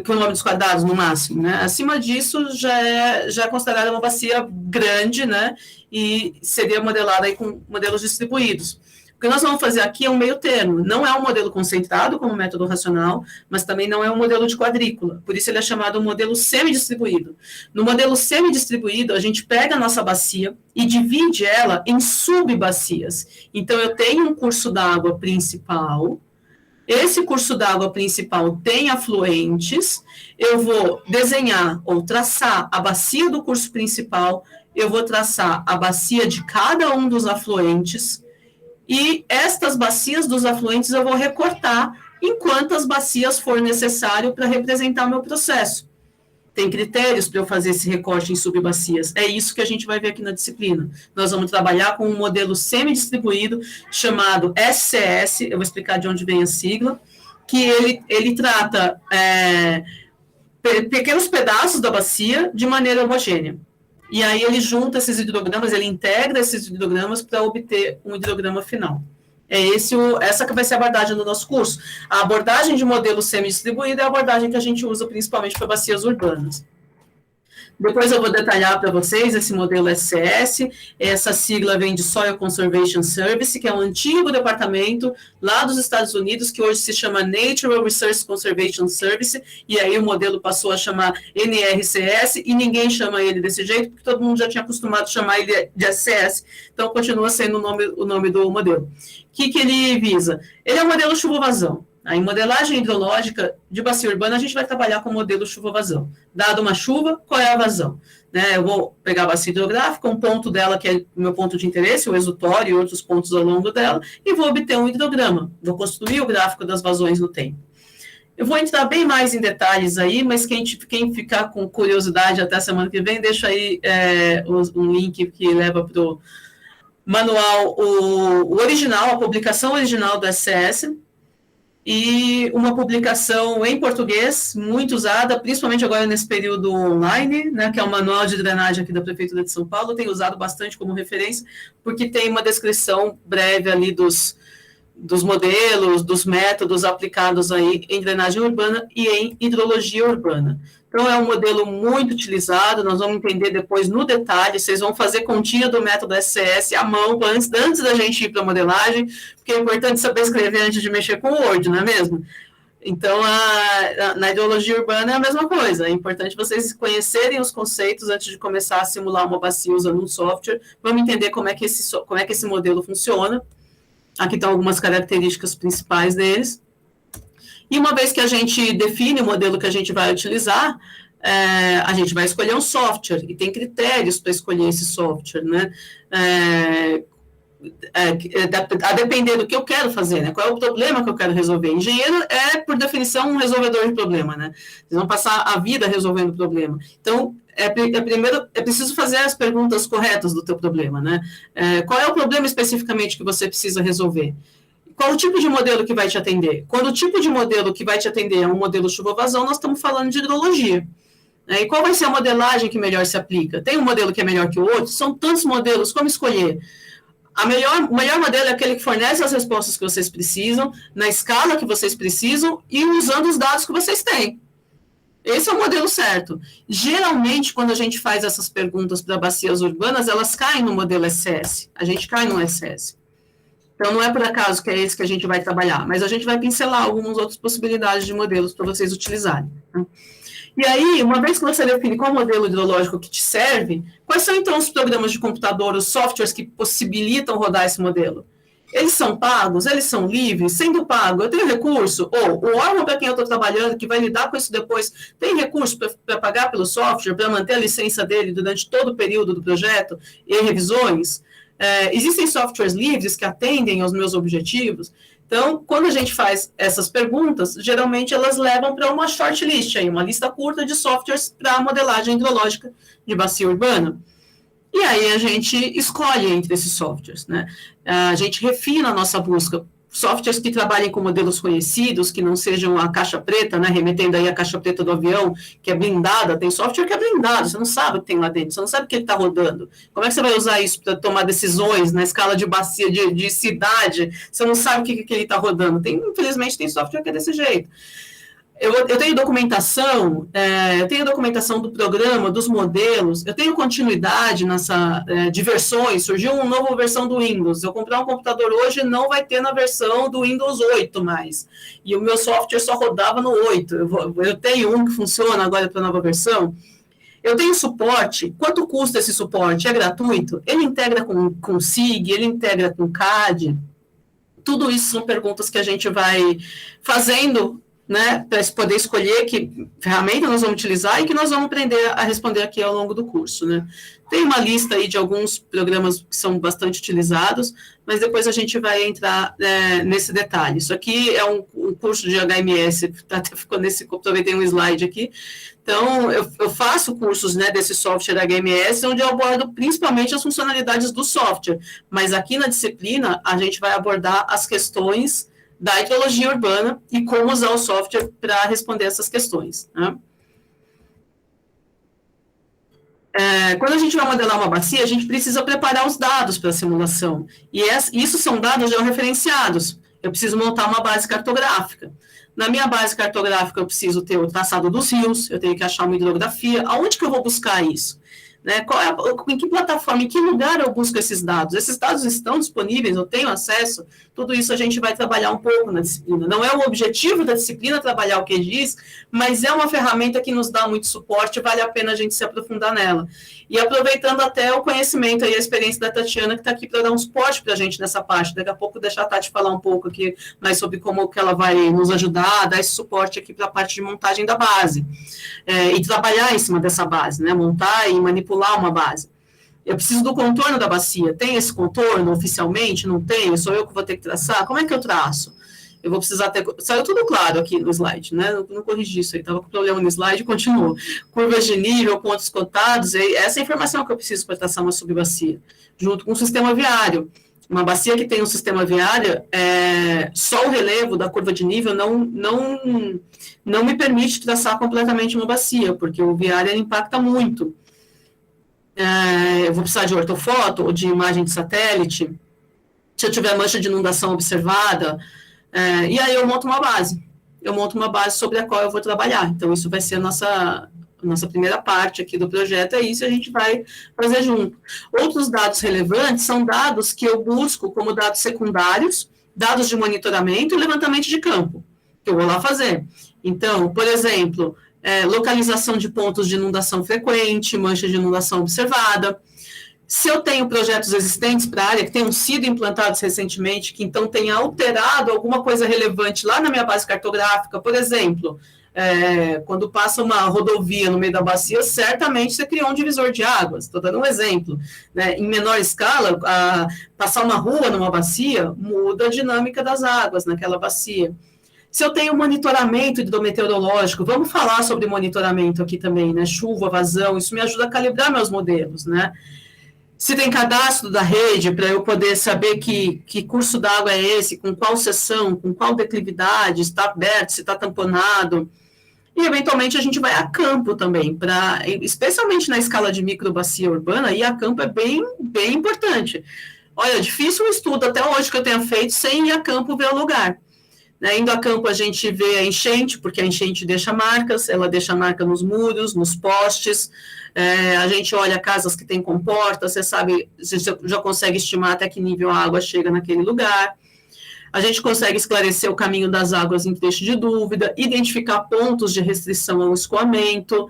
quilômetros quadrados no máximo, né? Acima disso, já é considerada uma bacia grande, né? E seria modelada aí com modelos distribuídos. O que nós vamos fazer aqui é um meio termo, não é um modelo concentrado como método racional, mas também não é um modelo de quadrícula, por isso ele é chamado modelo semidistribuído. No modelo semidistribuído, a gente pega a nossa bacia e divide ela em subbacias. Então, eu tenho um curso d'água principal, esse curso d'água principal tem afluentes, eu vou desenhar ou traçar a bacia do curso principal, eu vou traçar a bacia de cada um dos afluentes, e estas bacias dos afluentes eu vou recortar em quantas bacias for necessário para representar o meu processo. Tem critérios para eu fazer esse recorte em subbacias. É isso que a gente vai ver aqui na disciplina. Nós vamos trabalhar com um modelo semidistribuído chamado SCS, eu vou explicar de onde vem a sigla, que ele trata pequenos pedaços da bacia de maneira homogênea. E aí ele junta esses hidrogramas, ele integra esses hidrogramas para obter um hidrograma final. Essa que vai ser a abordagem do nosso curso. A abordagem de modelo semi-distribuído é a abordagem que a gente usa principalmente para bacias urbanas. Depois eu vou detalhar para vocês esse modelo SCS, essa sigla vem de Soil Conservation Service, que é um antigo departamento lá dos Estados Unidos, que hoje se chama Natural Resource Conservation Service, e aí o modelo passou a chamar NRCS, e ninguém chama ele desse jeito, porque todo mundo já tinha acostumado a chamar ele de SCS, então continua sendo o nome do modelo. O que ele visa? Ele é um modelo chuva-vazão. Em modelagem hidrológica de bacia urbana, a gente vai trabalhar com o modelo chuva-vazão. Dado uma chuva, qual é a vazão? Eu vou pegar a bacia hidrográfica, um ponto dela que é o meu ponto de interesse, o exutório e outros pontos ao longo dela, e vou obter um hidrograma. Vou construir o gráfico das vazões no tempo. Eu vou entrar bem mais em detalhes aí, mas quem ficar com curiosidade até a semana que vem, deixa aí um link que leva para o manual, o original, a publicação original do SCS, e uma publicação em português, muito usada, principalmente agora nesse período online, né, que é o Manual de Drenagem aqui da Prefeitura de São Paulo, tenho usado bastante como referência, porque tem uma descrição breve ali dos modelos, dos métodos aplicados aí em drenagem urbana e em hidrologia urbana. Então, é um modelo muito utilizado, nós vamos entender depois no detalhe, vocês vão fazer continha do método SCS à mão, antes da gente ir para a modelagem, porque é importante saber escrever antes de mexer com o Word, não é mesmo? Então, na hidrologia urbana é a mesma coisa, é importante vocês conhecerem os conceitos antes de começar a simular uma bacia usando um software, vamos entender como é que esse modelo funciona. Aqui estão algumas características principais deles. E uma vez que a gente define o modelo que a gente vai utilizar, a gente vai escolher um software, e tem critérios para escolher esse software, né? A depender do que eu quero fazer, né? Qual é o problema que eu quero resolver. Engenheiro é, por definição, um resolvedor de problema, né? Eles vão passar a vida resolvendo o problema. Então, primeiro, é preciso fazer as perguntas corretas do teu problema, né? Qual é o problema especificamente que você precisa resolver? Qual o tipo de modelo que vai te atender? Quando o tipo de modelo que vai te atender é um modelo chuva-vazão, nós estamos falando de hidrologia. E qual vai ser a modelagem que melhor se aplica? Tem um modelo que é melhor que o outro? São tantos modelos, como escolher? O melhor modelo é aquele que fornece as respostas que vocês precisam, na escala que vocês precisam e usando os dados que vocês têm. Esse é o modelo certo. Geralmente, quando a gente faz essas perguntas para bacias urbanas, elas caem no modelo SCS. A gente cai no SCS. Então, não é por acaso que é esse que a gente vai trabalhar, mas a gente vai pincelar algumas outras possibilidades de modelos para vocês utilizarem. Tá? E aí, uma vez que você define qual modelo hidrológico que te serve, quais são, então, os programas de computador, os softwares que possibilitam rodar esse modelo? Eles são pagos? Eles são livres? Sendo pago, eu tenho recurso? Ou o órgão para quem eu estou trabalhando, que vai lidar com isso depois, tem recurso para pagar pelo software, para manter a licença dele durante todo o período do projeto e revisões? Existem softwares livres que atendem aos meus objetivos? Então, quando a gente faz essas perguntas, geralmente elas levam para uma shortlist, aí, uma lista curta de softwares para modelagem hidrológica de bacia urbana. E aí a gente escolhe entre esses softwares, né? A gente refina a nossa busca. Softwares que trabalhem com modelos conhecidos, que não sejam a caixa preta, né? Remetendo aí a caixa preta do avião, que é blindada. Tem software que é blindado, você não sabe o que tem lá dentro, você não sabe o que ele está rodando. Como é que você vai usar isso para tomar decisões na escala de bacia, de cidade? Você não sabe o que ele está rodando. Infelizmente, tem software que é desse jeito. Eu tenho documentação, do programa, dos modelos, eu tenho continuidade de versões, surgiu uma nova versão do Windows, eu comprar um computador hoje não vai ter na versão do Windows 8 mais, e o meu software só rodava no 8, eu tenho um que funciona agora para a nova versão, eu tenho suporte, quanto custa esse suporte? É gratuito? Ele integra com SIG, ele integra com CAD? Tudo isso são perguntas que a gente vai fazendo, né, para poder escolher que ferramenta nós vamos utilizar e que nós vamos aprender a responder aqui ao longo do curso, né. Tem uma lista aí de alguns programas que são bastante utilizados, mas depois a gente vai entrar nesse detalhe. Isso aqui é um curso de HMS, até ficou aproveitei um slide aqui. Então, eu faço cursos, né, desse software HMS, onde eu abordo principalmente as funcionalidades do software, mas aqui na disciplina a gente vai abordar as questões da hidrologia urbana e como usar o software para responder essas questões, né? Quando a gente vai modelar uma bacia, a gente precisa preparar os dados para a simulação, e isso são dados georreferenciados. Eu preciso montar uma base cartográfica. Na minha base cartográfica, eu preciso ter o traçado dos rios, eu tenho que achar uma hidrografia. Aonde que eu vou buscar isso? Né? Em que plataforma, em que lugar eu busco esses dados? Esses dados estão disponíveis, eu tenho acesso? Tudo isso a gente vai trabalhar um pouco na disciplina. Não é o objetivo da disciplina trabalhar o QGIS, mas é uma ferramenta que nos dá muito suporte, vale a pena a gente se aprofundar nela. E aproveitando até o conhecimento e a experiência da Tatiana, que está aqui para dar um suporte para a gente nessa parte. Daqui a pouco deixar a Tati falar um pouco aqui mais sobre como que ela vai nos ajudar, dar esse suporte aqui para a parte de montagem da base. E trabalhar em cima dessa base, né? Montar e manipular uma base. Eu preciso do contorno da bacia. Tem esse contorno oficialmente? Não tem? Sou eu que vou ter que traçar? Como é que eu traço? Eu vou precisar ter... Saiu tudo claro aqui no slide, né? Eu não corrigi isso aí, estava com problema no slide e continuou. Curvas de nível, pontos cotados, essa é a informação que eu preciso para traçar uma subbacia, junto com o sistema viário. Uma bacia que tem um sistema viário, só o relevo da curva de nível não me permite traçar completamente uma bacia, porque o viário impacta muito. Eu vou precisar de ortofoto ou de imagem de satélite, se eu tiver mancha de inundação observada, e aí eu monto uma base. Eu monto uma base sobre a qual eu vou trabalhar. Então, isso vai ser a nossa primeira parte aqui do projeto, é isso, a gente vai fazer junto. Outros dados relevantes são dados que eu busco como dados secundários, dados de monitoramento e levantamento de campo, que eu vou lá fazer. Então, por exemplo, localização de pontos de inundação frequente, mancha de inundação observada. Se eu tenho projetos existentes para a área que tenham sido implantados recentemente, que então tenha alterado alguma coisa relevante lá na minha base cartográfica, por exemplo, quando passa uma rodovia no meio da bacia, certamente você criou um divisor de águas. Estou dando um exemplo. Né? Em menor escala, passar uma rua numa bacia muda a dinâmica das águas naquela bacia. Se eu tenho monitoramento hidrometeorológico, vamos falar sobre monitoramento aqui também, né? Chuva, vazão, isso me ajuda a calibrar meus modelos, né? Se tem cadastro da rede, para eu poder saber que curso d'água é esse, com qual seção, com qual declividade, se está aberto, se está tamponado. E, eventualmente, a gente vai a campo também, especialmente na escala de microbacia urbana, e a campo é bem, bem importante. Olha, difícil um estudo até hoje que eu tenha feito sem ir a campo ver o lugar. Né? Indo a campo, a gente vê a enchente, porque a enchente deixa marcas, ela deixa marca nos muros, nos postes, a gente olha casas que têm comporta, você sabe, você já consegue estimar até que nível a água chega naquele lugar. A gente consegue esclarecer o caminho das águas em trecho de dúvida, identificar pontos de restrição ao escoamento,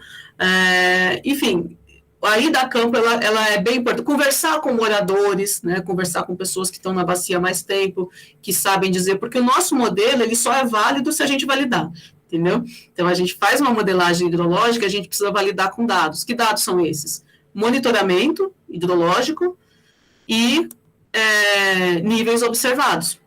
enfim, a ida a campo ela é bem importante. Conversar com moradores, né, conversar com pessoas que estão na bacia há mais tempo, que sabem dizer, porque o nosso modelo ele só é válido se a gente validar, entendeu? Então, a gente faz uma modelagem hidrológica, a gente precisa validar com dados. Que dados são esses? Monitoramento hidrológico e níveis observados.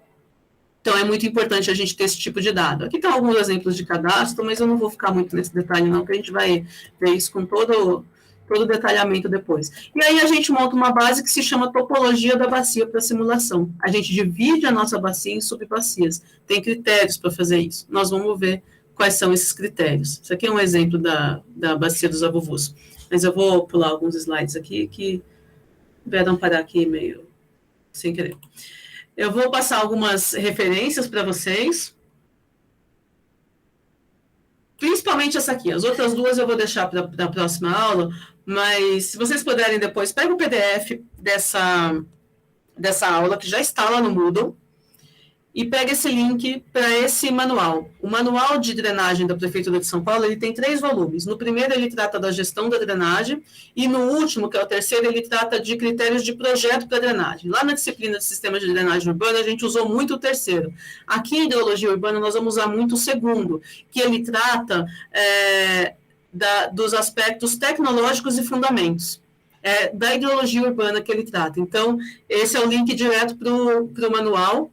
Então, é muito importante a gente ter esse tipo de dado. Aqui estão alguns exemplos de cadastro, mas eu não vou ficar muito nesse detalhe, não, porque a gente vai ver isso com todo o detalhamento depois. E aí, a gente monta uma base que se chama topologia da bacia para simulação. A gente divide a nossa bacia em subbacias. Tem critérios para fazer isso. Nós vamos ver quais são esses critérios. Isso aqui é um exemplo da bacia dos Avuvus. Mas eu vou pular alguns slides aqui, que vai parar aqui meio sem querer. Eu vou passar algumas referências para vocês. Principalmente essa aqui. As outras duas eu vou deixar para a próxima aula, mas se vocês puderem depois, pega o PDF dessa aula, que já está lá no Moodle, e pega esse link para esse manual. O manual de drenagem da Prefeitura de São Paulo, ele tem 3 volumes. No primeiro, ele trata da gestão da drenagem, e no último, que é o terceiro, ele trata de critérios de projeto para drenagem. Lá na disciplina de sistemas de drenagem urbana, a gente usou muito o terceiro. Aqui em hidrologia urbana, nós vamos usar muito o segundo, que ele trata dos aspectos tecnológicos e fundamentos. Da hidrologia urbana que ele trata. Então, esse é o link direto para o manual.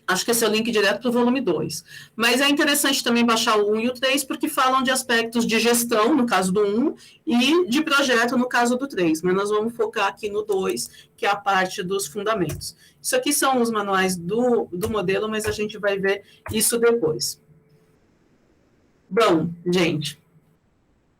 Acho que esse é o link direto para o volume 2. Mas é interessante também baixar o 1 e o 3, porque falam de aspectos de gestão, no caso do 1, e de projeto, no caso do 3. Mas nós vamos focar aqui no 2, que é a parte dos fundamentos. Isso aqui são os manuais do modelo, mas a gente vai ver isso depois. Bom, gente,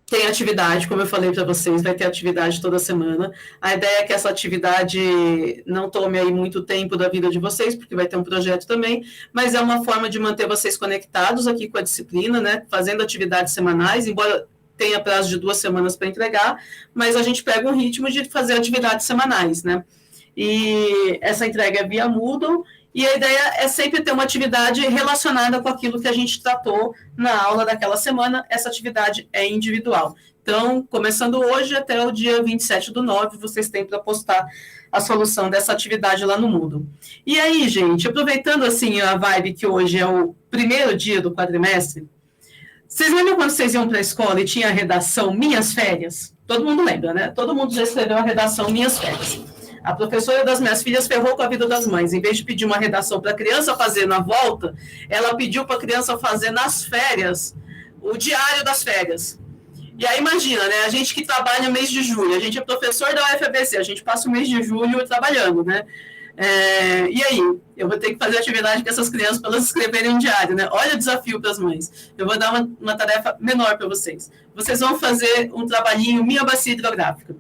tem atividade, como eu falei para vocês, vai ter atividade toda semana. A ideia é que essa atividade não tome aí muito tempo da vida de vocês, porque vai ter um projeto também, mas é uma forma de manter vocês conectados aqui com a disciplina, né, fazendo atividades semanais, embora tenha prazo de 2 semanas para entregar, mas a gente pega um ritmo de fazer atividades semanais, né. E essa entrega é via Moodle, e a ideia é sempre ter uma atividade relacionada com aquilo que a gente tratou na aula daquela semana. Essa atividade é individual. Então, começando hoje até o dia 27/9, vocês têm para postar a solução dessa atividade lá no Moodle. E aí, gente, aproveitando assim a vibe que hoje é o primeiro dia do quadrimestre, vocês lembram quando vocês iam para a escola e tinha a redação Minhas Férias? Todo mundo lembra, né? Todo mundo já escreveu a redação Minhas Férias. A professora das minhas filhas ferrou com a vida das mães. Em vez de pedir uma redação para a criança fazer na volta, ela pediu para a criança fazer nas férias, o diário das férias. E aí, imagina, né? A gente que trabalha no mês de julho, a gente é professor da UFABC, a gente passa o mês de julho trabalhando, né? E aí? Eu vou ter que fazer atividade com essas crianças para elas escreverem um diário, né? Olha o desafio para as mães. Eu vou dar uma tarefa menor para vocês. Vocês vão fazer um trabalhinho Minha Bacia Hidrográfica.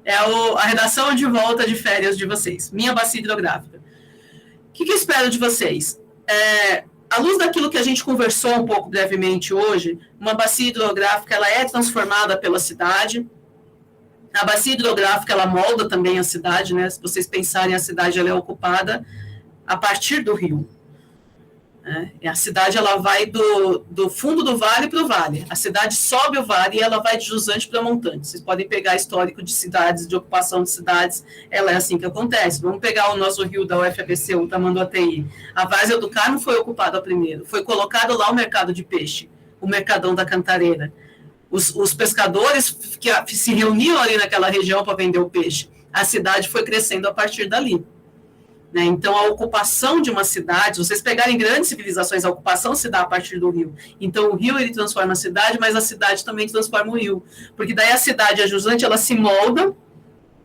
É a redação de volta de férias de vocês. Minha bacia hidrográfica. O que eu espero de vocês? À luz daquilo que a gente conversou um pouco brevemente hoje, uma bacia hidrográfica ela é transformada pela cidade. A bacia hidrográfica ela molda também a cidade, né? Se vocês pensarem, a cidade ela é ocupada a partir do rio. A cidade ela vai do fundo do vale para o vale. A cidade sobe o vale e ela vai de jusante para montante. Vocês podem pegar histórico de cidades, de ocupação de cidades, ela é assim que acontece. Vamos pegar o nosso rio da UFABC, o Tamanduateí. A Várzea do Carmo foi ocupada primeiro. Foi colocado lá o mercado de peixe, o Mercadão da Cantareira. Os pescadores que se reuniam ali naquela região para vender o peixe. A cidade foi crescendo a partir dali. Né? Então, a ocupação de uma cidade, se vocês pegarem grandes civilizações, a ocupação se dá a partir do rio. Então, o rio, ele transforma a cidade, mas a cidade também transforma o rio. Porque daí a cidade, a jusante, ela se molda,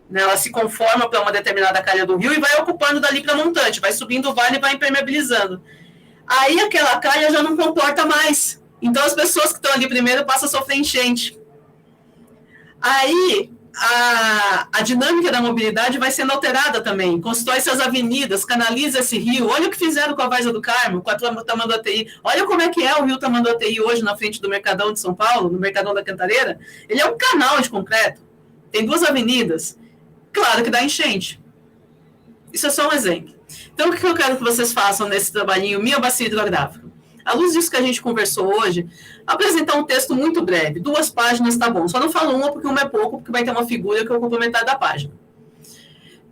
né? Ela se conforma para uma determinada calha do rio e vai ocupando dali para montante, vai subindo o vale e vai impermeabilizando. Aí, aquela calha já não comporta mais. Então, as pessoas que estão ali primeiro passam a sofrer enchente. Aí, a dinâmica da mobilidade vai sendo alterada também. Constrói-se as avenidas, canaliza esse rio. Olha o que fizeram com a Várzea do Carmo, com a Tamanduateí. Olha como é que é o rio Tamanduateí hoje na frente do Mercadão de São Paulo, no Mercadão da Cantareira. Ele é um canal de concreto. Tem 2 avenidas. Claro que dá enchente. Isso é só um exemplo. Então, o que eu quero que vocês façam nesse trabalhinho Minha Bacia Hidrográfica? À luz disso que a gente conversou hoje, apresentar um texto muito breve, 2 páginas tá bom. Só não falo uma, porque uma é pouco, porque vai ter uma figura que eu complementar da página.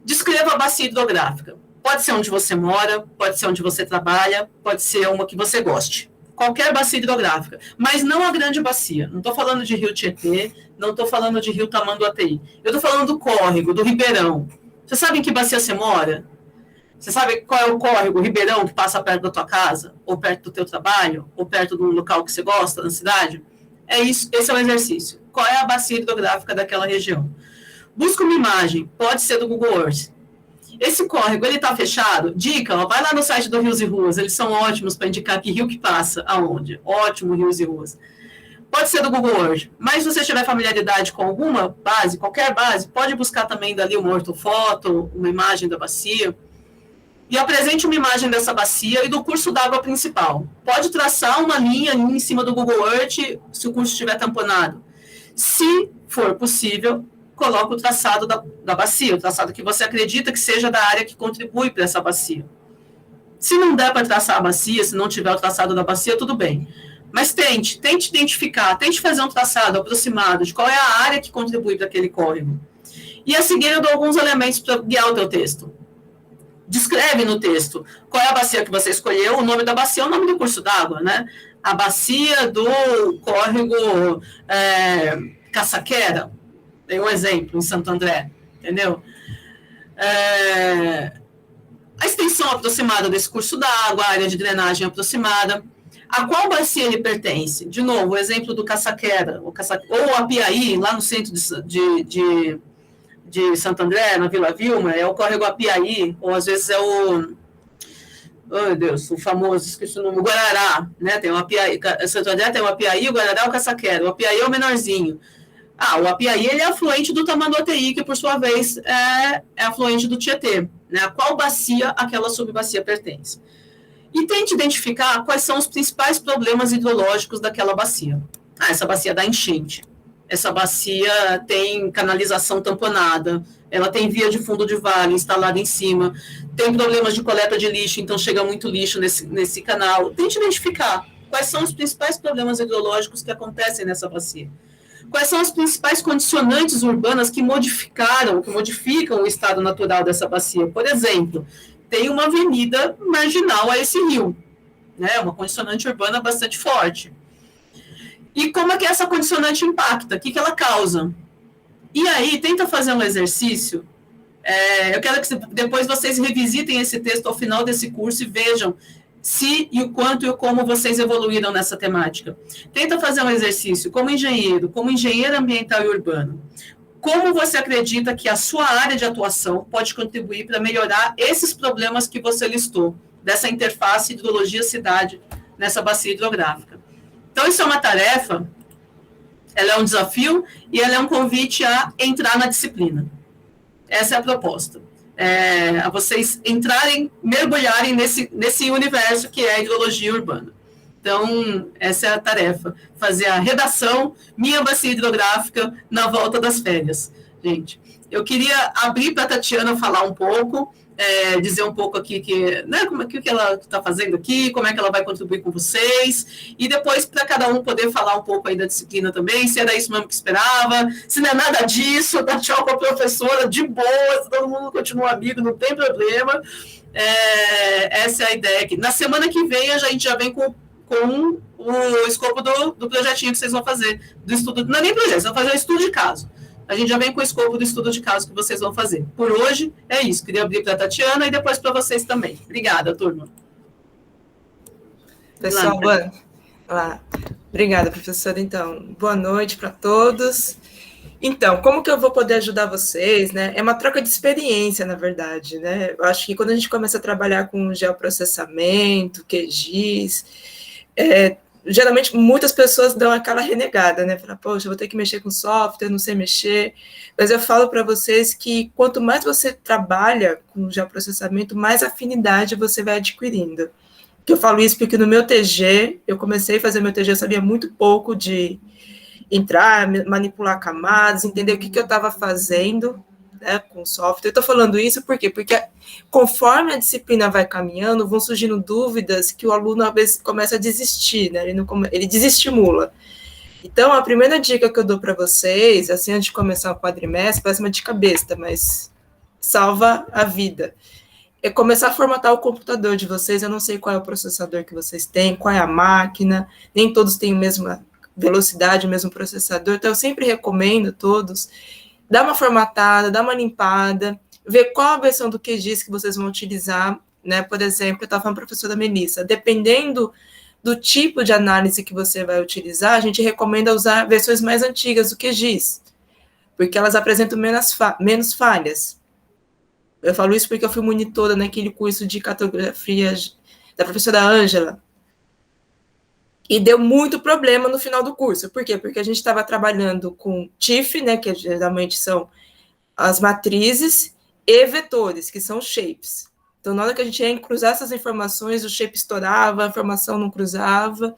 Descreva a bacia hidrográfica. Pode ser onde você mora, pode ser onde você trabalha, pode ser uma que você goste. Qualquer bacia hidrográfica, mas não a grande bacia. Não estou falando de rio Tietê, não estou falando de rio Tamanduateí. Eu estou falando do córrego, do ribeirão. Você sabe em que bacia você mora? Você sabe qual é o córrego, o ribeirão que passa perto da tua casa, ou perto do teu trabalho, ou perto de um local que você gosta na cidade? É isso, esse é o exercício. Qual é a bacia hidrográfica daquela região? Busca uma imagem, pode ser do Google Earth. Esse córrego, ele está fechado? Dica, ó, vai lá no site do Rios e Ruas, eles são ótimos para indicar que rio que passa, aonde. Ótimo, Rios e Ruas. Pode ser do Google Earth, mas se você tiver familiaridade com alguma base, qualquer base, pode buscar também dali uma ortofoto, uma imagem da bacia, e apresente uma imagem dessa bacia e do curso d'água principal. Pode traçar uma linha ali em cima do Google Earth, se o curso estiver tamponado. Se for possível, coloque o traçado da bacia, o traçado que você acredita que seja da área que contribui para essa bacia. Se não der para traçar a bacia, se não tiver o traçado da bacia, tudo bem. Mas tente identificar, tente fazer um traçado aproximado de qual é a área que contribui para aquele córrego. E a seguir eu dou alguns elementos para guiar o teu texto. Descreve no texto qual é a bacia que você escolheu, o nome da bacia é o nome do curso d'água, né? A bacia do córrego Caçaquera, tem um exemplo em Santo André, entendeu? A extensão aproximada desse curso d'água, a área de drenagem aproximada, a qual bacia ele pertence? De novo, o exemplo do Caçaquera, ou a Piaí, lá no centro de Santo André, na Vila Vilma, é o córrego Apiaí, ou às vezes é o... Oh, meu Deus, o famoso, esqueci o nome, o Guarará, né? Tem o Apiaí, Santo André tem o Apiaí, o Guarará é o Caçaquera. O Apiaí é o menorzinho. O Apiaí, ele é afluente do Tamanduateí, que por sua vez é afluente do Tietê, né? A qual bacia aquela subbacia pertence. E tente identificar quais são os principais problemas hidrológicos daquela bacia. Essa bacia dá enchente. Essa bacia tem canalização tamponada, ela tem via de fundo de vale instalada em cima, tem problemas de coleta de lixo, então chega muito lixo nesse canal. Tente identificar quais são os principais problemas hidrológicos que acontecem nessa bacia. Quais são as principais condicionantes urbanas que modificam o estado natural dessa bacia. Por exemplo, tem uma avenida marginal a esse rio, né? Uma condicionante urbana bastante forte. E como é que essa condicionante impacta? O que ela causa? E aí, tenta fazer um exercício. Eu quero que depois vocês revisitem esse texto ao final desse curso e vejam se e o quanto e o como vocês evoluíram nessa temática. Tenta fazer um exercício como engenheiro ambiental e urbano. Como você acredita que a sua área de atuação pode contribuir para melhorar esses problemas que você listou, dessa interface hidrologia-cidade nessa bacia hidrográfica? Então, isso é uma tarefa, ela é um desafio e ela é um convite a entrar na disciplina. Essa é a proposta. A vocês entrarem, mergulharem nesse universo que é a hidrologia urbana. Então, essa é a tarefa, fazer a redação Minha Bacia Hidrográfica na volta das férias. Gente, eu queria abrir para a Tatiana falar um pouco, dizer um pouco aqui o que ela está fazendo aqui, como é que ela vai contribuir com vocês, e depois para cada um poder falar um pouco aí da disciplina também, se era isso mesmo que esperava, se não é nada disso, dar tchau com a professora, de boa, todo mundo continua amigo, não tem problema. Essa é a ideia aqui. Na semana que vem, a gente já vem com o escopo do projetinho que vocês vão fazer, do estudo, não é nem projeto, vocês vão fazer um estudo de caso. A gente já vem com o escopo do estudo de caso que vocês vão fazer. Por hoje, é isso. Queria abrir para a Tatiana e depois para vocês também. Obrigada, turma. Pessoal, obrigada, professora. Então, boa noite para todos. Então, como que eu vou poder ajudar vocês, né? É uma troca de experiência, na verdade, né? Eu acho que quando a gente começa a trabalhar com geoprocessamento, QGIS, geralmente muitas pessoas dão aquela renegada, né? Fala, poxa, vou ter que mexer com software, não sei mexer. Mas eu falo para vocês que quanto mais você trabalha com geoprocessamento, mais afinidade você vai adquirindo. Eu falo isso porque no meu TG, eu comecei a fazer meu TG, eu sabia muito pouco de entrar, manipular camadas, entender o que eu estava fazendo, né, com software. Eu estou falando isso por quê? Porque conforme a disciplina vai caminhando, vão surgindo dúvidas que o aluno, às vezes, começa a desistir, né? Ele desestimula. Então, a primeira dica que eu dou para vocês, assim, antes de começar o quadrimestre, parece uma dica besta, mas salva a vida. É começar a formatar o computador de vocês. Eu não sei qual é o processador que vocês têm, qual é a máquina, nem todos têm a mesma velocidade, o mesmo processador, então eu sempre recomendo a todos, dar uma formatada, dar uma limpada, ver qual a versão do QGIS que vocês vão utilizar, né? Por exemplo, eu estava falando para a professora Melissa, dependendo do tipo de análise que você vai utilizar, a gente recomenda usar versões mais antigas do QGIS, porque elas apresentam menos falhas. Eu falo isso porque eu fui monitora naquele curso de cartografia da professora Ângela, e deu muito problema no final do curso. Por quê? Porque a gente estava trabalhando com TIFF, né, que geralmente são as matrizes, e vetores, que são shapes. Então, na hora que a gente ia cruzar essas informações, o shape estourava, a informação não cruzava.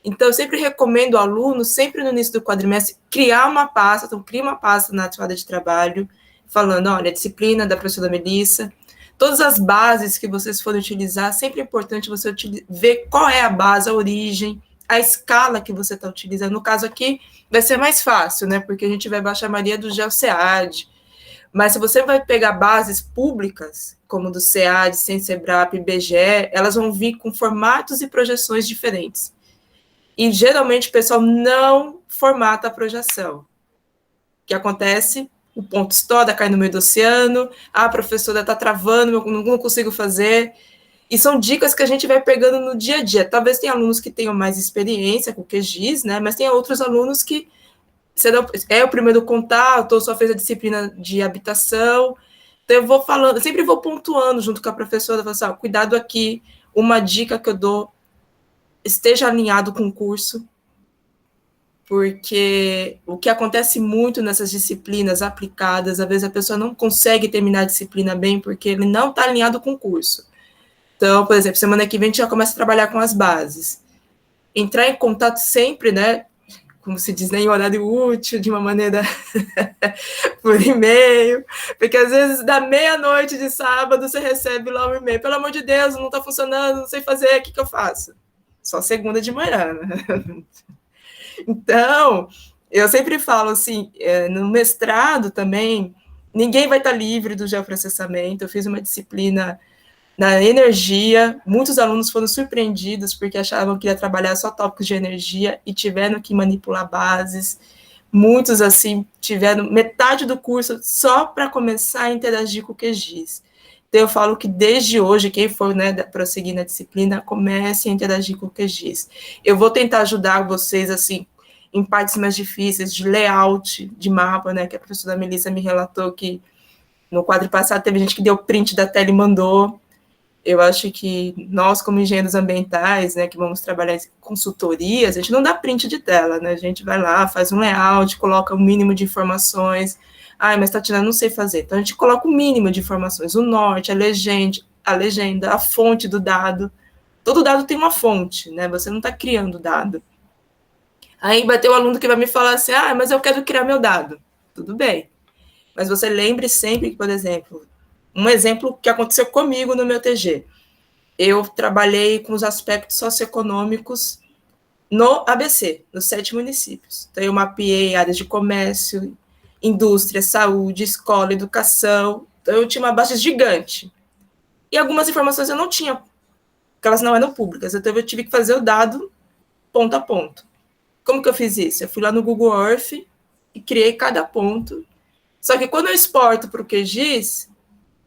Então, eu sempre recomendo ao aluno, sempre no início do quadrimestre, criar uma pasta. Então, cria uma pasta na atividade de trabalho, falando, olha, a disciplina da professora Melissa, todas as bases que vocês forem utilizar, sempre é importante você ver qual é a base, a origem, a escala que você está utilizando. No caso aqui, vai ser mais fácil, né? Porque a gente vai baixar a maioria do GeoCead. Mas se você vai pegar bases públicas, como do SEAD, Sensebrap, IBGE, elas vão vir com formatos e projeções diferentes. E geralmente o pessoal não formata a projeção. O que acontece? O ponto estoura, cai no meio do oceano, a professora está travando, eu não consigo fazer. E são dicas que a gente vai pegando no dia a dia. Talvez tenha alunos que tenham mais experiência com o QGIS, né? Mas tem outros alunos que é o primeiro contato, ou só fez a disciplina de habitação. Então, eu vou falando, eu sempre vou pontuando junto com a professora, falando assim, cuidado aqui, uma dica que eu dou, esteja alinhado com o curso, porque o que acontece muito nessas disciplinas aplicadas, às vezes a pessoa não consegue terminar a disciplina bem, porque ele não está alinhado com o curso. Então, por exemplo, semana que vem a gente já começa a trabalhar com as bases. Entrar em contato sempre, né, como se diz, né, em horário útil, de uma maneira por e-mail, porque às vezes da meia-noite de sábado você recebe lá um e-mail, pelo amor de Deus, não está funcionando, não sei fazer, o que eu faço? Só segunda de manhã, né? Então, eu sempre falo assim, no mestrado também, ninguém vai estar livre do geoprocessamento. Eu fiz uma disciplina na energia, muitos alunos foram surpreendidos porque achavam que ia trabalhar só tópicos de energia e tiveram que manipular bases. Muitos, assim, tiveram metade do curso só para começar a interagir com o QGIS. Então, eu falo que desde hoje, quem for, né, prosseguir na disciplina, comece a interagir com o QGIS. Eu vou tentar ajudar vocês, assim, em partes mais difíceis, de layout, de mapa, né, que a professora Melissa me relatou que no quadro passado teve gente que deu print da tela e mandou. Eu acho que nós, como engenheiros ambientais, né, que vamos trabalhar em consultorias, a gente não dá print de tela, né? A gente vai lá, faz um layout, coloca o mínimo de informações. Mas Tatiana, não sei fazer. Então, a gente coloca o mínimo de informações, o norte, a legenda, a fonte do dado. Todo dado tem uma fonte, né? Você não está criando dado. Aí vai ter um aluno que vai me falar assim, mas eu quero criar meu dado. Tudo bem. Mas você lembre sempre que, por exemplo, um exemplo que aconteceu comigo no meu TG. Eu trabalhei com os aspectos socioeconômicos no ABC, nos 7 municípios. Então, eu mapeei áreas de comércio, indústria, saúde, escola, educação. Então, eu tinha uma base gigante. E algumas informações eu não tinha, porque elas não eram públicas. Então, eu tive que fazer o dado ponto a ponto. Como que eu fiz isso? Eu fui lá no Google Earth e criei cada ponto. Só que quando eu exporto para o QGIS,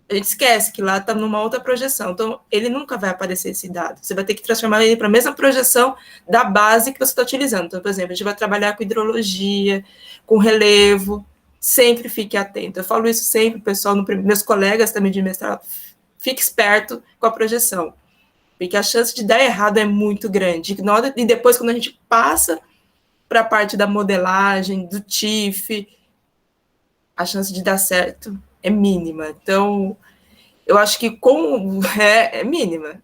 a gente esquece que lá está numa outra projeção. Então, ele nunca vai aparecer esse dado. Você vai ter que transformar ele para a mesma projeção da base que você está utilizando. Então, por exemplo, a gente vai trabalhar com hidrologia, com relevo. Sempre fique atento. Eu falo isso sempre, pessoal, meus colegas também de mestrado, fique esperto com a projeção. porque a chance de dar errado é muito grande. E depois, quando a gente passa para a parte da modelagem, do TIFF, a chance de dar certo é mínima. Então, eu acho que é mínima.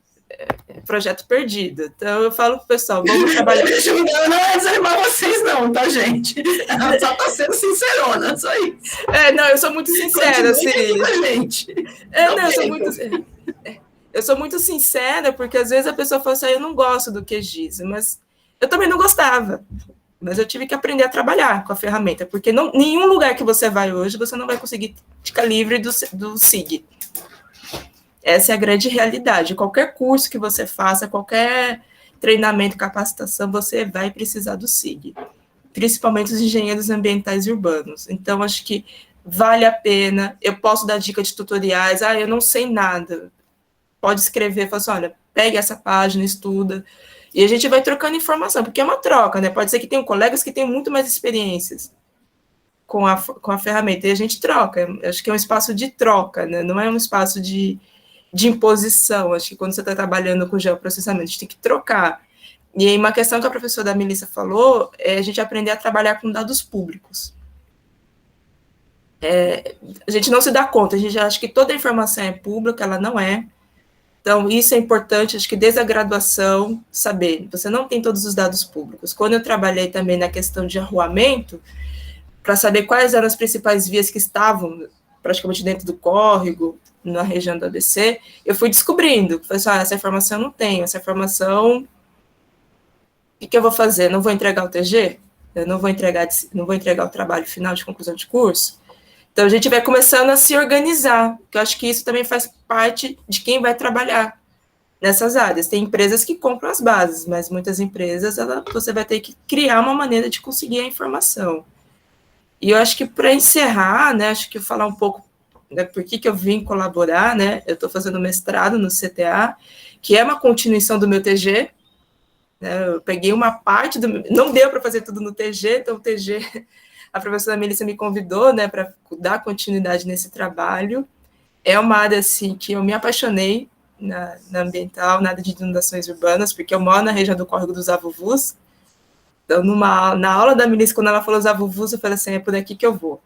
É projeto perdido. Então, eu falo pro pessoal, vamos trabalhar. Não é desanimar vocês não, tá, gente? Ela só tá sendo sincerona, só isso. Não, eu sou muito sincera, assim. Gente. Eu sou muito sincera, porque às vezes a pessoa fala assim, eu não gosto do QGIS, mas eu também não gostava. Mas eu tive que aprender a trabalhar com a ferramenta, porque nenhum lugar que você vai hoje, você não vai conseguir ficar livre do SIG. Essa é a grande realidade. Qualquer curso que você faça, qualquer treinamento, capacitação, você vai precisar do SIG, principalmente os engenheiros ambientais e urbanos. Então, acho que vale a pena. Eu posso dar dica de tutoriais. Eu não sei nada. Pode escrever, fala assim, olha, pegue essa página, estuda. E a gente vai trocando informação, porque é uma troca, né? Pode ser que tenham colegas que tenham muito mais experiências com a ferramenta, e a gente troca. Acho que é um espaço de troca, né? Não é um espaço de imposição. Acho que quando você está trabalhando com geoprocessamento, a gente tem que trocar. E aí uma questão que a professora Melissa falou é a gente aprender a trabalhar com dados públicos. A gente não se dá conta, a gente acha que toda a informação é pública, ela não é. Então, isso é importante, acho que desde a graduação, saber, você não tem todos os dados públicos. Quando eu trabalhei também na questão de arruamento, para saber quais eram as principais vias que estavam praticamente dentro do córrego, na região do ABC, eu fui descobrindo, falei assim, essa informação eu não tenho, essa informação, o que eu vou fazer? Não vou entregar o TG? Eu não vou entregar o trabalho final de conclusão de curso? Então, a gente vai começando a se organizar, que eu acho que isso também faz parte de quem vai trabalhar nessas áreas. Tem empresas que compram as bases, mas muitas empresas, você vai ter que criar uma maneira de conseguir a informação. E eu acho que, para encerrar, né, acho que falar um pouco, né, por que eu vim colaborar, né, eu estou fazendo mestrado no CTA, que é uma continuação do meu TG, né, eu peguei uma parte não deu para fazer tudo no TG, então o TG... A professora Melissa me convidou, né, para dar continuidade nesse trabalho. É uma área, assim, que eu me apaixonei na ambiental, na área de inundações urbanas, porque eu moro na região do Córrego dos Zavuvus. Então, na aula da Melissa, quando ela falou Zavuvus, eu falei assim, é por aqui que eu vou.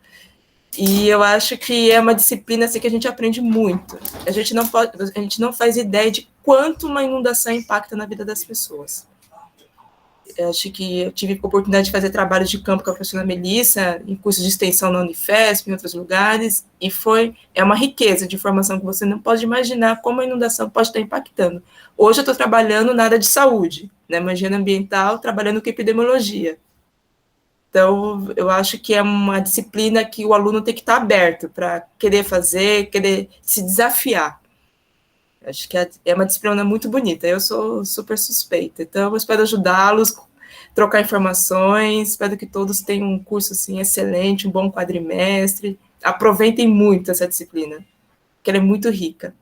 E eu acho que é uma disciplina, assim, que a gente aprende muito. A gente não faz ideia de quanto uma inundação impacta na vida das pessoas. Eu acho que eu tive a oportunidade de fazer trabalhos de campo com a professora Melissa, em cursos de extensão na Unifesp, em outros lugares, e é uma riqueza de informação que você não pode imaginar como a inundação pode estar impactando. Hoje eu estou trabalhando na área de saúde, né, uma engenharia ambiental, trabalhando com epidemiologia. Então, eu acho que é uma disciplina que o aluno tem que estar aberto para querer fazer, querer se desafiar. Acho que é uma disciplina muito bonita. Eu sou super suspeita, então eu espero ajudá-los, trocar informações, espero que todos tenham um curso assim, excelente, um bom quadrimestre. Aproveitem muito essa disciplina, porque ela é muito rica.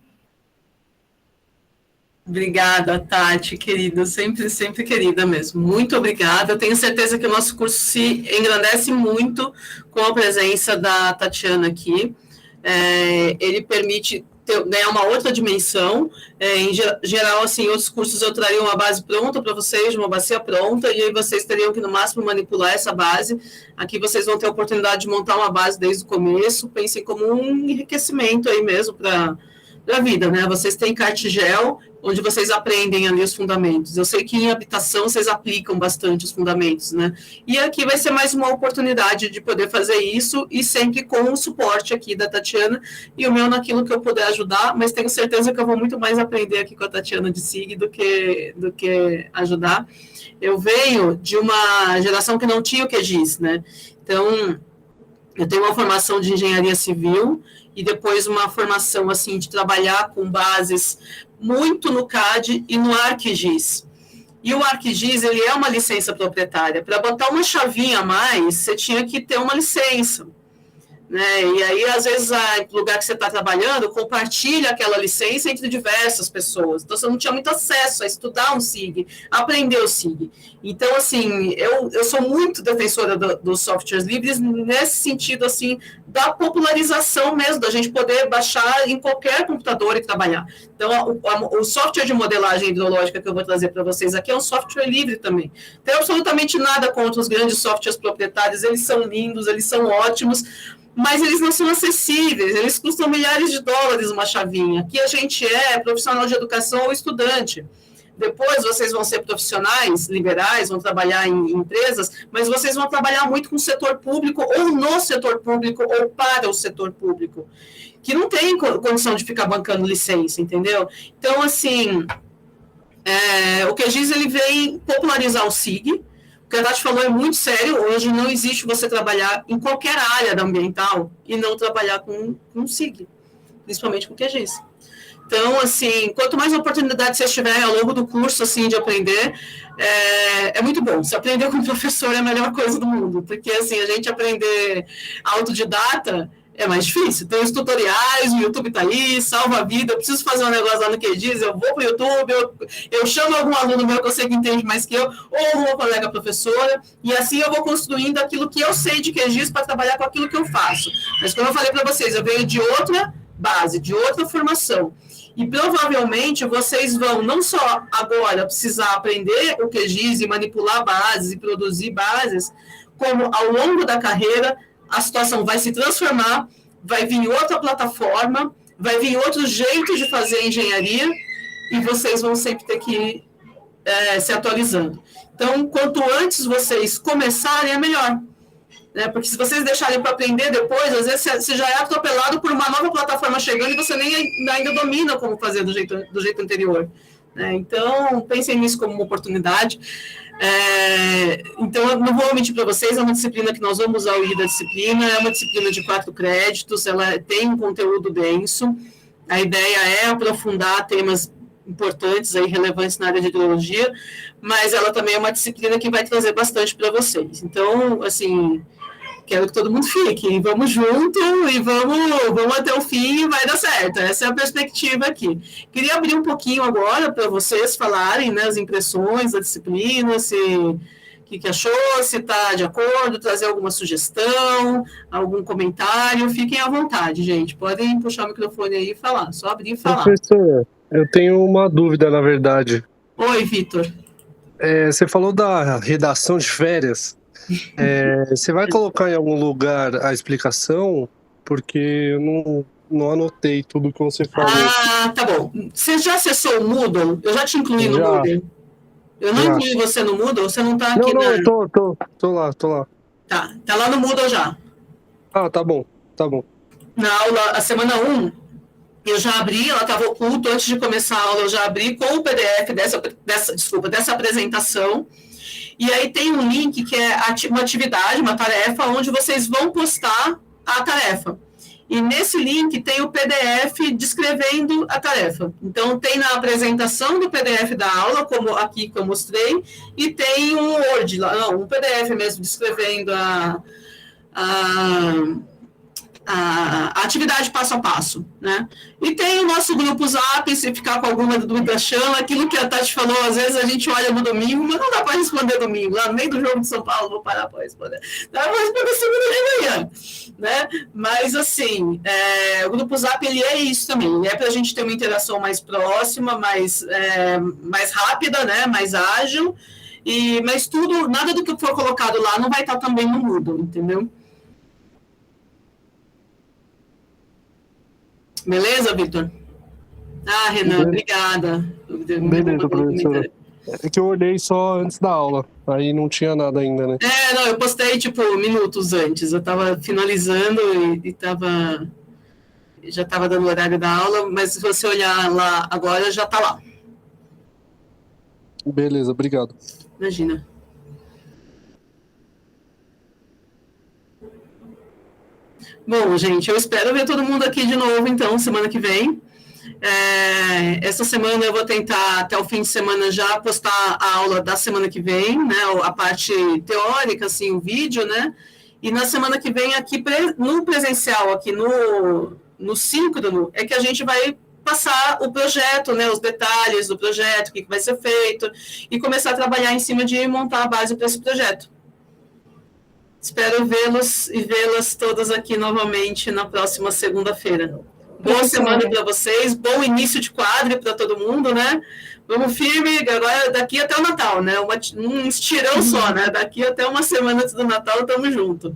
Obrigada, Tati, querida, sempre querida mesmo. Muito obrigada. Eu tenho certeza que o nosso curso se engrandece muito com a presença da Tatiana aqui. Ele permite ganhar uma outra dimensão. Em geral, assim, outros cursos eu traria uma base pronta para vocês, uma bacia pronta, e aí vocês teriam que, no máximo, manipular essa base. Aqui vocês vão ter a oportunidade de montar uma base desde o começo. Pensem como um enriquecimento aí mesmo para a vida, né? Vocês têm Cartigel, onde vocês aprendem ali os fundamentos. Eu sei que em habitação vocês aplicam bastante os fundamentos, né? E aqui vai ser mais uma oportunidade de poder fazer isso, e sempre com o suporte aqui da Tatiana, e o meu naquilo que eu puder ajudar, mas tenho certeza que eu vou muito mais aprender aqui com a Tatiana de SIG do que ajudar. Eu venho de uma geração que não tinha o QGIS, né? Então, eu tenho uma formação de engenharia civil, e depois uma formação assim de trabalhar com bases muito no CAD e no ArcGIS. E o ArcGIS, ele é uma licença proprietária. Para botar uma chavinha a mais, você tinha que ter uma licença. né? E aí, às vezes, o lugar que você está trabalhando compartilha aquela licença entre diversas pessoas. Então, você não tinha muito acesso a estudar um SIG, a aprender o SIG. Então, assim, eu sou muito defensora dos softwares livres nesse sentido, assim, da popularização mesmo, da gente poder baixar em qualquer computador e trabalhar. Então, o software de modelagem hidrológica que eu vou trazer para vocês aqui é um software livre também. Não tem absolutamente nada contra os grandes softwares proprietários, eles são lindos, eles são ótimos, mas eles não são acessíveis, eles custam milhares de dólares uma chavinha. Aqui a gente é profissional de educação ou estudante. Depois vocês vão ser profissionais liberais, vão trabalhar em empresas, mas vocês vão trabalhar muito com o setor público, ou no setor público, ou para o setor público, que não tem condição de ficar bancando licença, entendeu? Então, assim, o QGIS, ele vem popularizar o SIG. O que a Tati falou é muito sério. Hoje não existe você trabalhar em qualquer área da ambiental e não trabalhar com SIG, principalmente com QGIS. Então, assim, quanto mais oportunidade você tiver ao longo do curso, assim, de aprender, é muito bom. Se aprender com o professor é a melhor coisa do mundo, porque, assim, a gente aprender autodidata é mais difícil. Tem os tutoriais, o YouTube tá aí, salva a vida. Eu preciso fazer um negócio lá no QGIS, eu vou pro YouTube, eu chamo algum aluno meu que eu sei que entende mais que eu, ou uma colega professora, e assim eu vou construindo aquilo que eu sei de QGIS para trabalhar com aquilo que eu faço. Mas como eu falei para vocês, eu venho de outra base, de outra formação. E provavelmente vocês vão não só agora precisar aprender o QGIS e manipular bases e produzir bases, como ao longo da carreira a situação vai se transformar, vai vir outra plataforma, vai vir outro jeito de fazer engenharia e vocês vão sempre ter que ir se atualizando. Então, quanto antes vocês começarem, é melhor. Né? Porque se vocês deixarem para aprender depois, às vezes você já é atropelado por uma nova plataforma chegando e você nem ainda domina como fazer do jeito anterior. Né? Então, pensem nisso como uma oportunidade. Então, eu não vou mentir para vocês, é uma disciplina que nós vamos usar o I da disciplina, é uma disciplina de 4 créditos, ela tem um conteúdo denso, a ideia é aprofundar temas importantes, aí, relevantes na área de hidrologia, mas ela também é uma disciplina que vai trazer bastante para vocês. Então, assim, quero que todo mundo fique, vamos junto e vamos até o fim e vai dar certo. Essa é a perspectiva aqui. Queria abrir um pouquinho agora para vocês falarem, né, as impressões da disciplina, se o que achou, se está de acordo, trazer alguma sugestão, algum comentário. Fiquem à vontade, gente. Podem puxar o microfone aí e falar, só abrir e falar. Professor, eu tenho uma dúvida, na verdade. Oi, Vitor. Você falou da redação de férias. Você vai colocar em algum lugar a explicação? Porque eu não anotei tudo que você falou. Ah, tá bom. Você já acessou o Moodle? Eu já te incluí no Moodle. Eu não incluí você no Moodle? Você não está aqui? Não, eu tô lá. Tá lá no Moodle já. Ah, tá bom. Na aula, a semana 1, eu já abri, ela estava oculta, antes de começar a aula eu já abri com o PDF dessa apresentação. E aí tem um link que é uma atividade, uma tarefa, onde vocês vão postar a tarefa. E nesse link tem o PDF descrevendo a tarefa. Então, tem na apresentação do PDF da aula, como aqui que eu mostrei, e tem um Word, um PDF mesmo, descrevendo a atividade passo a passo, né? E tem o nosso grupo Zap, se ficar com alguma dúvida, chama. Aquilo que a Tati falou, às vezes a gente olha no domingo, mas não dá para responder domingo. Lá no meio do jogo de São Paulo, vou parar para responder. Dá para responder segunda de manhã, né? Mas, assim, o grupo Zap, ele é isso também. Ele é para a gente ter uma interação mais próxima, mais rápida, né? Mais ágil. Mas tudo, nada do que for colocado lá não vai estar também no Moodle, entendeu? Beleza, Vitor? Ah, Renan, obrigada. Beleza, professora. É que eu olhei só antes da aula, aí não tinha nada ainda, né? Não, eu postei, minutos antes. Eu estava finalizando e já estava dando o horário da aula, mas se você olhar lá agora, já está lá. Beleza, obrigado. Imagina. Bom, gente, eu espero ver todo mundo aqui de novo, então, semana que vem. Essa semana eu vou tentar, até o fim de semana, já postar a aula da semana que vem, né, a parte teórica, assim, o vídeo, né, E na semana que vem, aqui no presencial, aqui no síncrono, é que a gente vai passar o projeto, né, os detalhes do projeto, o que vai ser feito, e começar a trabalhar em cima de montar a base para esse projeto. Espero vê-los e vê-las todas aqui novamente na próxima segunda-feira. Boa semana para vocês, bom início de quadro para todo mundo, né? Vamos firme, agora daqui até o Natal, né? Um estirão só, né? Daqui até uma semana antes do Natal, estamos juntos.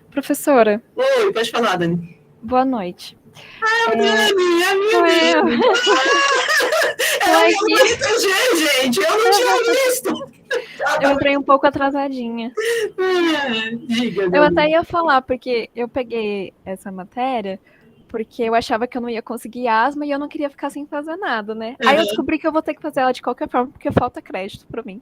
Professora. Oi, pode falar, Dani. Boa noite. Dani, é minha amiga. Gente, eu não tinha visto. Eu entrei um pouco atrasadinha. Diga, Dani. Eu até ia falar, porque eu peguei essa matéria porque eu achava que eu não ia conseguir asma e eu não queria ficar sem fazer nada, né? Aí eu descobri que eu vou ter que fazer ela de qualquer forma, porque falta crédito pra mim.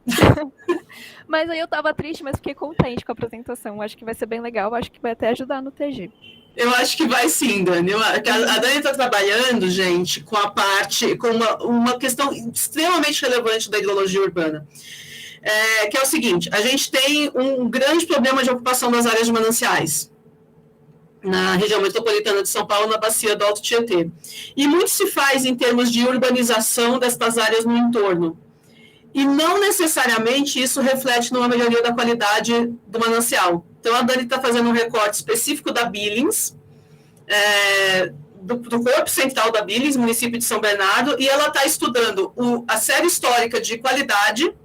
Mas aí eu tava triste, mas fiquei contente com a apresentação. Acho que vai ser bem legal, acho que vai até ajudar no TG. Eu acho que vai sim, Dani. A Dani está trabalhando, gente, com uma questão extremamente relevante da hidrologia urbana. Que é o seguinte, a gente tem um grande problema de ocupação das áreas de mananciais na região metropolitana de São Paulo, na bacia do Alto Tietê. E muito se faz em termos de urbanização destas áreas no entorno. E não necessariamente isso reflete numa melhoria da qualidade do manancial. Então, a Dani está fazendo um recorte específico da Billings, do corpo central da Billings, município de São Bernardo, e ela está estudando a série histórica de qualidade,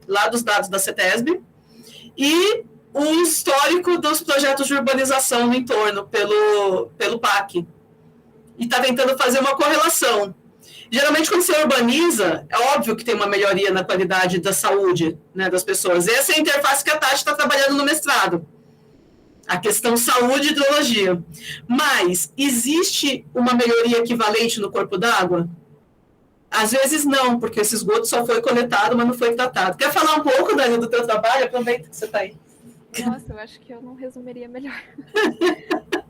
lá dos dados da CETESB, e o histórico dos projetos de urbanização no entorno, pelo PAC. E está tentando fazer uma correlação. Geralmente, quando você urbaniza, é óbvio que tem uma melhoria na qualidade da saúde, né, das pessoas. Essa é a interface que a Tati está trabalhando no mestrado. A questão saúde e hidrologia. Mas, existe uma melhoria equivalente no corpo d'água? Às vezes não, porque esse esgoto só foi coletado, mas não foi tratado. Quer falar um pouco, Dani, do teu trabalho? Aproveita que você está aí. Nossa, eu acho que eu não resumiria melhor.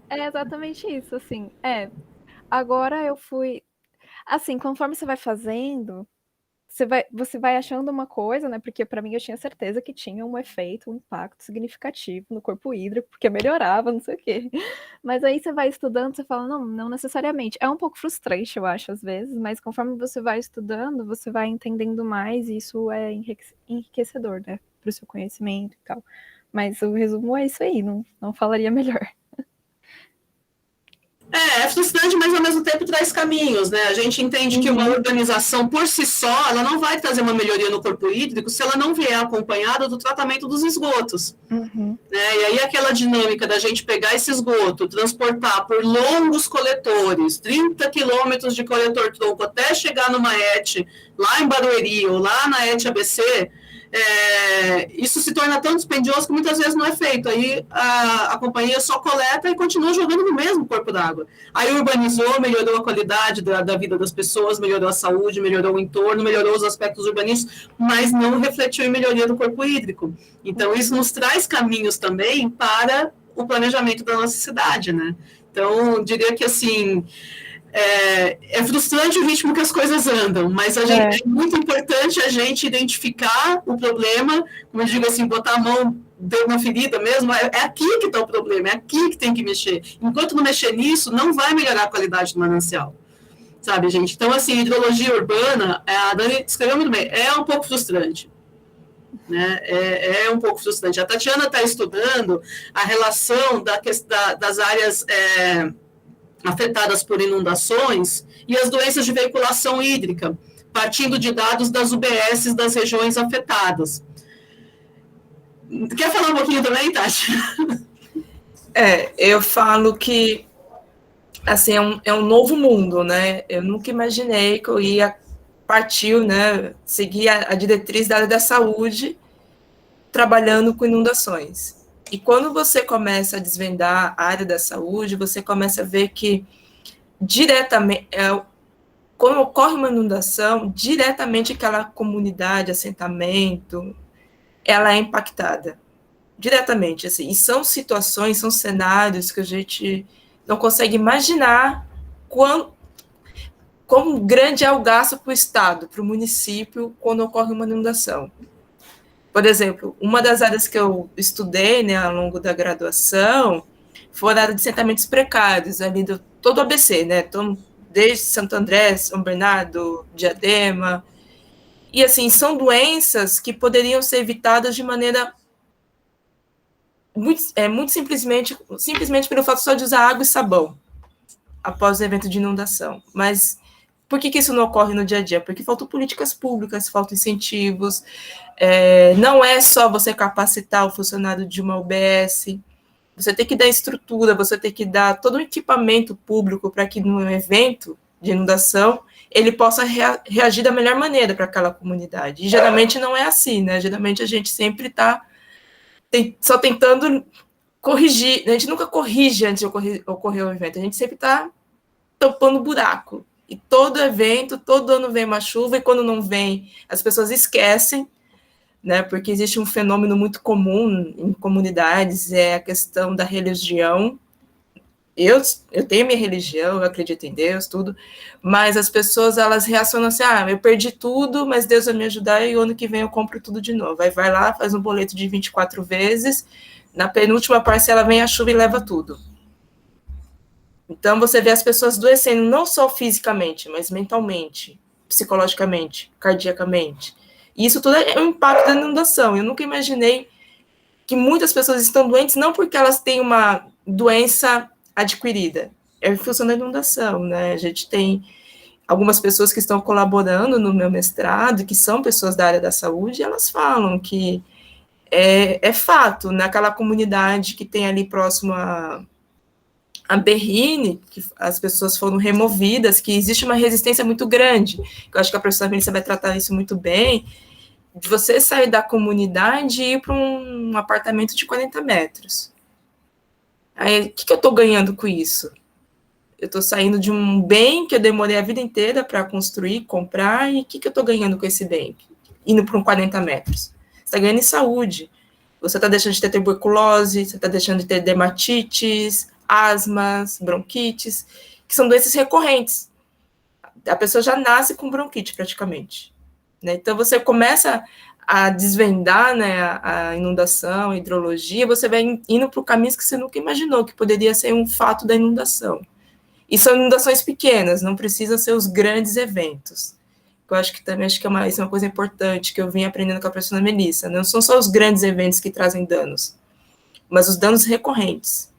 É exatamente isso, assim. Agora eu fui... Assim, conforme você vai fazendo, você vai achando uma coisa, né? Porque para mim eu tinha certeza que tinha um efeito, um impacto significativo no corpo hídrico, porque melhorava, não sei o quê. Mas aí você vai estudando, você fala, não necessariamente. É um pouco frustrante, eu acho, às vezes, mas conforme você vai estudando, você vai entendendo mais e isso é enriquecedor, né? Para o seu conhecimento e tal. Mas o resumo é isso aí, não falaria melhor. É frustrante, mas ao mesmo tempo traz caminhos, né? A gente entende que uma urbanização por si só, ela não vai trazer uma melhoria no corpo hídrico se ela não vier acompanhada do tratamento dos esgotos. Né? E aí aquela dinâmica da gente pegar esse esgoto, transportar por longos coletores, 30 quilômetros de coletor-tronco até chegar numa ET, lá em Barueri ou lá na ET ABC, isso se torna tão dispendioso que muitas vezes não é feito. Aí a companhia só coleta e continua jogando no mesmo corpo d'água. Aí urbanizou, melhorou a qualidade da vida das pessoas, melhorou a saúde, melhorou o entorno, melhorou os aspectos urbanísticos, mas não refletiu em melhoria do corpo hídrico. Então, isso nos traz caminhos também para o planejamento da nossa cidade, né? Então, diria que, assim... É frustrante o ritmo que as coisas andam, mas é muito importante a gente identificar o problema, como eu digo assim, botar a mão na ferida mesmo, é aqui que está o problema, é aqui que tem que mexer. Enquanto não mexer nisso, não vai melhorar a qualidade do manancial, sabe, gente? Então, assim, hidrologia urbana, a Dani escreveu muito bem, é um pouco frustrante. Né? É um pouco frustrante. A Tatiana está estudando a relação das áreas... afetadas por inundações e as doenças de veiculação hídrica, partindo de dados das UBSs das regiões afetadas. Quer falar um pouquinho também, Tati? Eu falo que assim, é um novo mundo, né? Eu nunca imaginei que eu ia partir, né, seguir a diretriz da área da saúde trabalhando com inundações. E quando você começa a desvendar a área da saúde, você começa a ver que diretamente, quando ocorre uma inundação, diretamente aquela comunidade, assentamento, ela é impactada. Diretamente, assim. E são situações, são cenários que a gente não consegue imaginar como grande é o gasto para o Estado, para o município, quando ocorre uma inundação. Por exemplo, uma das áreas que eu estudei, né, ao longo da graduação foi a área de assentamentos precários, ali do todo o ABC, né, então, desde Santo André, São Bernardo, Diadema, e assim, são doenças que poderiam ser evitadas de maneira muito simplesmente pelo fato só de usar água e sabão após o evento de inundação. Mas por que isso não ocorre no dia a dia? Porque faltam políticas públicas, faltam incentivos, não é só você capacitar o funcionário de uma UBS, você tem que dar estrutura, você tem que dar todo o equipamento público para que no evento de inundação ele possa reagir da melhor maneira para aquela comunidade. E geralmente não é assim, né? Geralmente a gente sempre está só tentando corrigir, a gente nunca corrige antes de ocorrer o evento, a gente sempre está tampando buraco. E todo evento, todo ano vem uma chuva, e quando não vem, as pessoas esquecem, né, porque existe um fenômeno muito comum em comunidades, é a questão da religião. Eu tenho minha religião, eu acredito em Deus, tudo, mas as pessoas, elas reacionam assim, eu perdi tudo, mas Deus vai me ajudar, e o ano que vem eu compro tudo de novo. Aí vai lá, faz um boleto de 24 vezes, na penúltima parcela vem a chuva e leva tudo. Então, você vê as pessoas adoecendo, não só fisicamente, mas mentalmente, psicologicamente, cardiacamente. E isso tudo é um impacto da inundação. Eu nunca imaginei que muitas pessoas estão doentes não porque elas têm uma doença adquirida, é em função da inundação, né? A gente tem algumas pessoas que estão colaborando no meu mestrado, que são pessoas da área da saúde, e elas falam que é fato, naquela comunidade que tem ali próximo a Berrine, que as pessoas foram removidas, que existe uma resistência muito grande, eu acho que a professora Melissa vai tratar isso muito bem, de você sair da comunidade e ir para um apartamento de 40 metros. Aí, o que eu estou ganhando com isso? Eu estou saindo de um bem que eu demorei a vida inteira para construir, comprar, e o que eu estou ganhando com esse bem? Indo para um 40 metros. Você está ganhando em saúde. Você está deixando de ter tuberculose, você está deixando de ter dermatites, asmas, bronquites, que são doenças recorrentes. A pessoa já nasce com bronquite, praticamente. Né? Então, você começa a desvendar, né, a inundação, a hidrologia, você vai indo para caminhos que você nunca imaginou, que poderia ser um fato da inundação. E são inundações pequenas, não precisam ser os grandes eventos. Eu acho que também isso é uma coisa importante que eu vim aprendendo com a professora Melissa. Não são só os grandes eventos que trazem danos, mas os danos recorrentes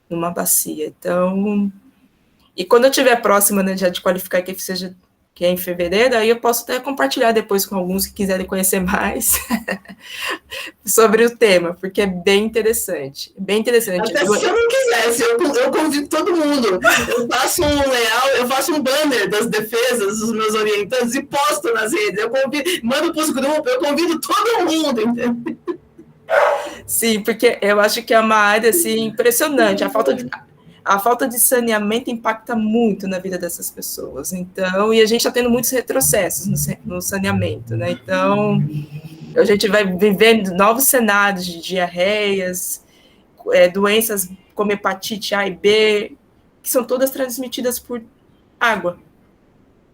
numa bacia. Então, e quando eu estiver próxima, né, já de qualificar que é em fevereiro, aí eu posso até compartilhar depois com alguns que quiserem conhecer mais sobre o tema, porque é bem interessante. Bem interessante. Até se eu não quisesse, eu convido todo mundo. Eu faço um layout, eu faço um banner das defesas dos meus orientantes e posto nas redes. Eu mando para os grupos, eu convido todo mundo, entendeu? Sim, porque eu acho que é uma área assim, impressionante. A falta de saneamento impacta muito na vida dessas pessoas. Então, e a gente está tendo muitos retrocessos no saneamento, né? Então, a gente vai vivendo novos cenários de diarreias, doenças como hepatite A e B, que são todas transmitidas por água.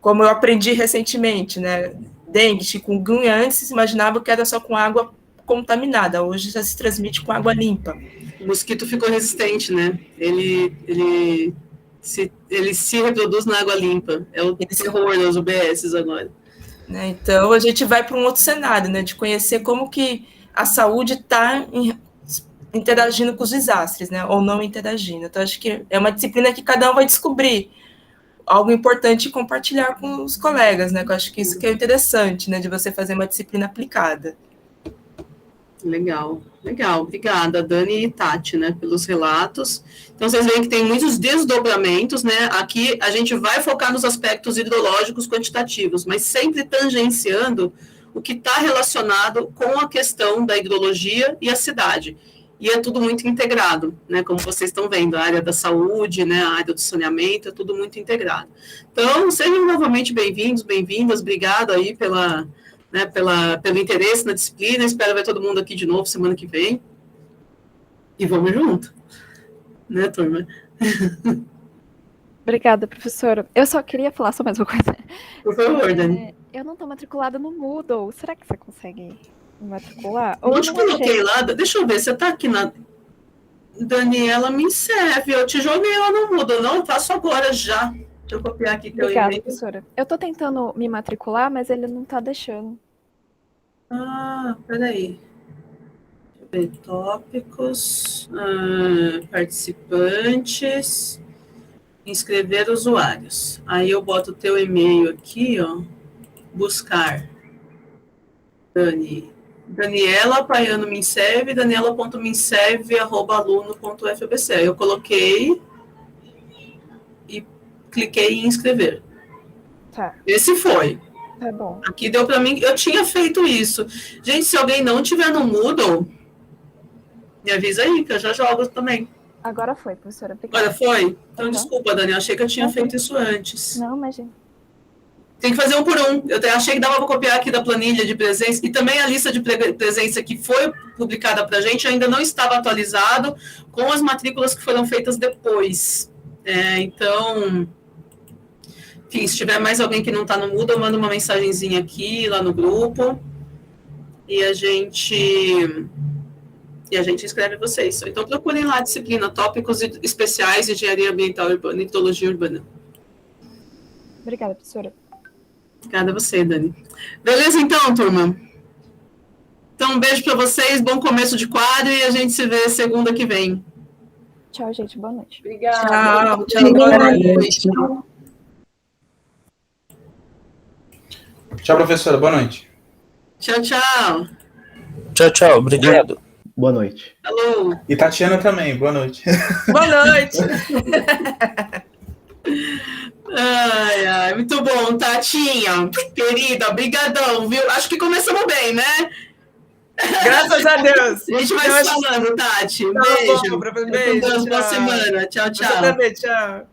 Como eu aprendi recentemente, né? Dengue, chikungunya, antes se imaginava que era só com água contaminada, hoje já se transmite com água limpa. O mosquito ficou resistente, né? Ele se reproduz na água limpa. É o terror das UBSs agora. Né? Então, a gente vai para um outro cenário, né? De conhecer como que a saúde está interagindo com os desastres, né? Ou não interagindo. Então, acho que é uma disciplina que cada um vai descobrir algo importante e compartilhar com os colegas, né? Eu acho que isso que é interessante, né? De você fazer uma disciplina aplicada. Legal. Obrigada, Dani e Tati, né, pelos relatos. Então, vocês veem que tem muitos desdobramentos, né? Aqui a gente vai focar nos aspectos hidrológicos quantitativos, mas sempre tangenciando o que está relacionado com a questão da hidrologia e a cidade. E é tudo muito integrado, né? Como vocês estão vendo, a área da saúde, né, a área do saneamento, é tudo muito integrado. Então, sejam novamente bem-vindos, bem-vindas. Obrigado aí pelo interesse na disciplina. Espero ver todo mundo aqui de novo semana que vem. E vamos junto. Né, turma? Obrigada, professora. Eu só queria falar só mais uma coisa. Por favor, Dani. Eu não estou matriculada no Moodle. Será que você consegue me matricular? Ou Eu eu te não coloquei achei. lá, deixa eu ver, você tá aqui na Daniela Minsev, eu te joguei lá no Moodle, não? Eu faço agora já. Deixa eu copiar aqui teu Obrigada, e-mail. professora. Eu tô tentando me matricular, mas ele não tá deixando. Ah, peraí. Deixa eu ver, tópicos, participantes, inscrever usuários. Aí eu boto o teu e-mail aqui, ó, buscar. Daniela Paiano Minsev, daniela.minsev@aluno.fbc. Aí eu coloquei e cliquei em inscrever. Tá, Esse foi. tá bom. Aqui deu para mim, eu tinha feito isso. Gente, se alguém não tiver no Moodle, me avisa aí, que eu já jogo também. Agora foi, professora. Obrigada. Agora foi? Então, Uhum. desculpa, Dani, eu achei que eu tinha Uhum. feito isso antes. Não, imagina. Tem que fazer um por um. Eu achei que dava para copiar aqui da planilha de presença. E também a lista de presença que foi publicada para a gente ainda não estava atualizado com as matrículas que foram feitas depois. Então, enfim, se tiver mais alguém que não está no Moodle, manda uma mensagenzinha aqui, lá no grupo. E a gente inscreve vocês. Então, procurem lá a disciplina Tópicos Especiais de Engenharia Ambiental Urbana e Hidrologia Urbana. Obrigada, professora. Obrigada a você, Dani. Beleza, então, turma? Então, um beijo para vocês, bom começo de quadro e a gente se vê segunda que vem. Tchau, gente. Boa noite. Obrigada. Tchau, boa noite. Tchau, professora. Boa noite. Tchau, tchau. Tchau, tchau. Obrigado. Boa noite. Alô. E Tatiana também. Boa noite. Boa noite. Ai, ai, muito bom, Tatinha. Querida, brigadão, viu? Acho que começamos bem, né? Graças a Deus. A gente vai se falando, Tati. Beijo. Bom, beijo. Boa semana. Tchau, tchau. Você também, tchau.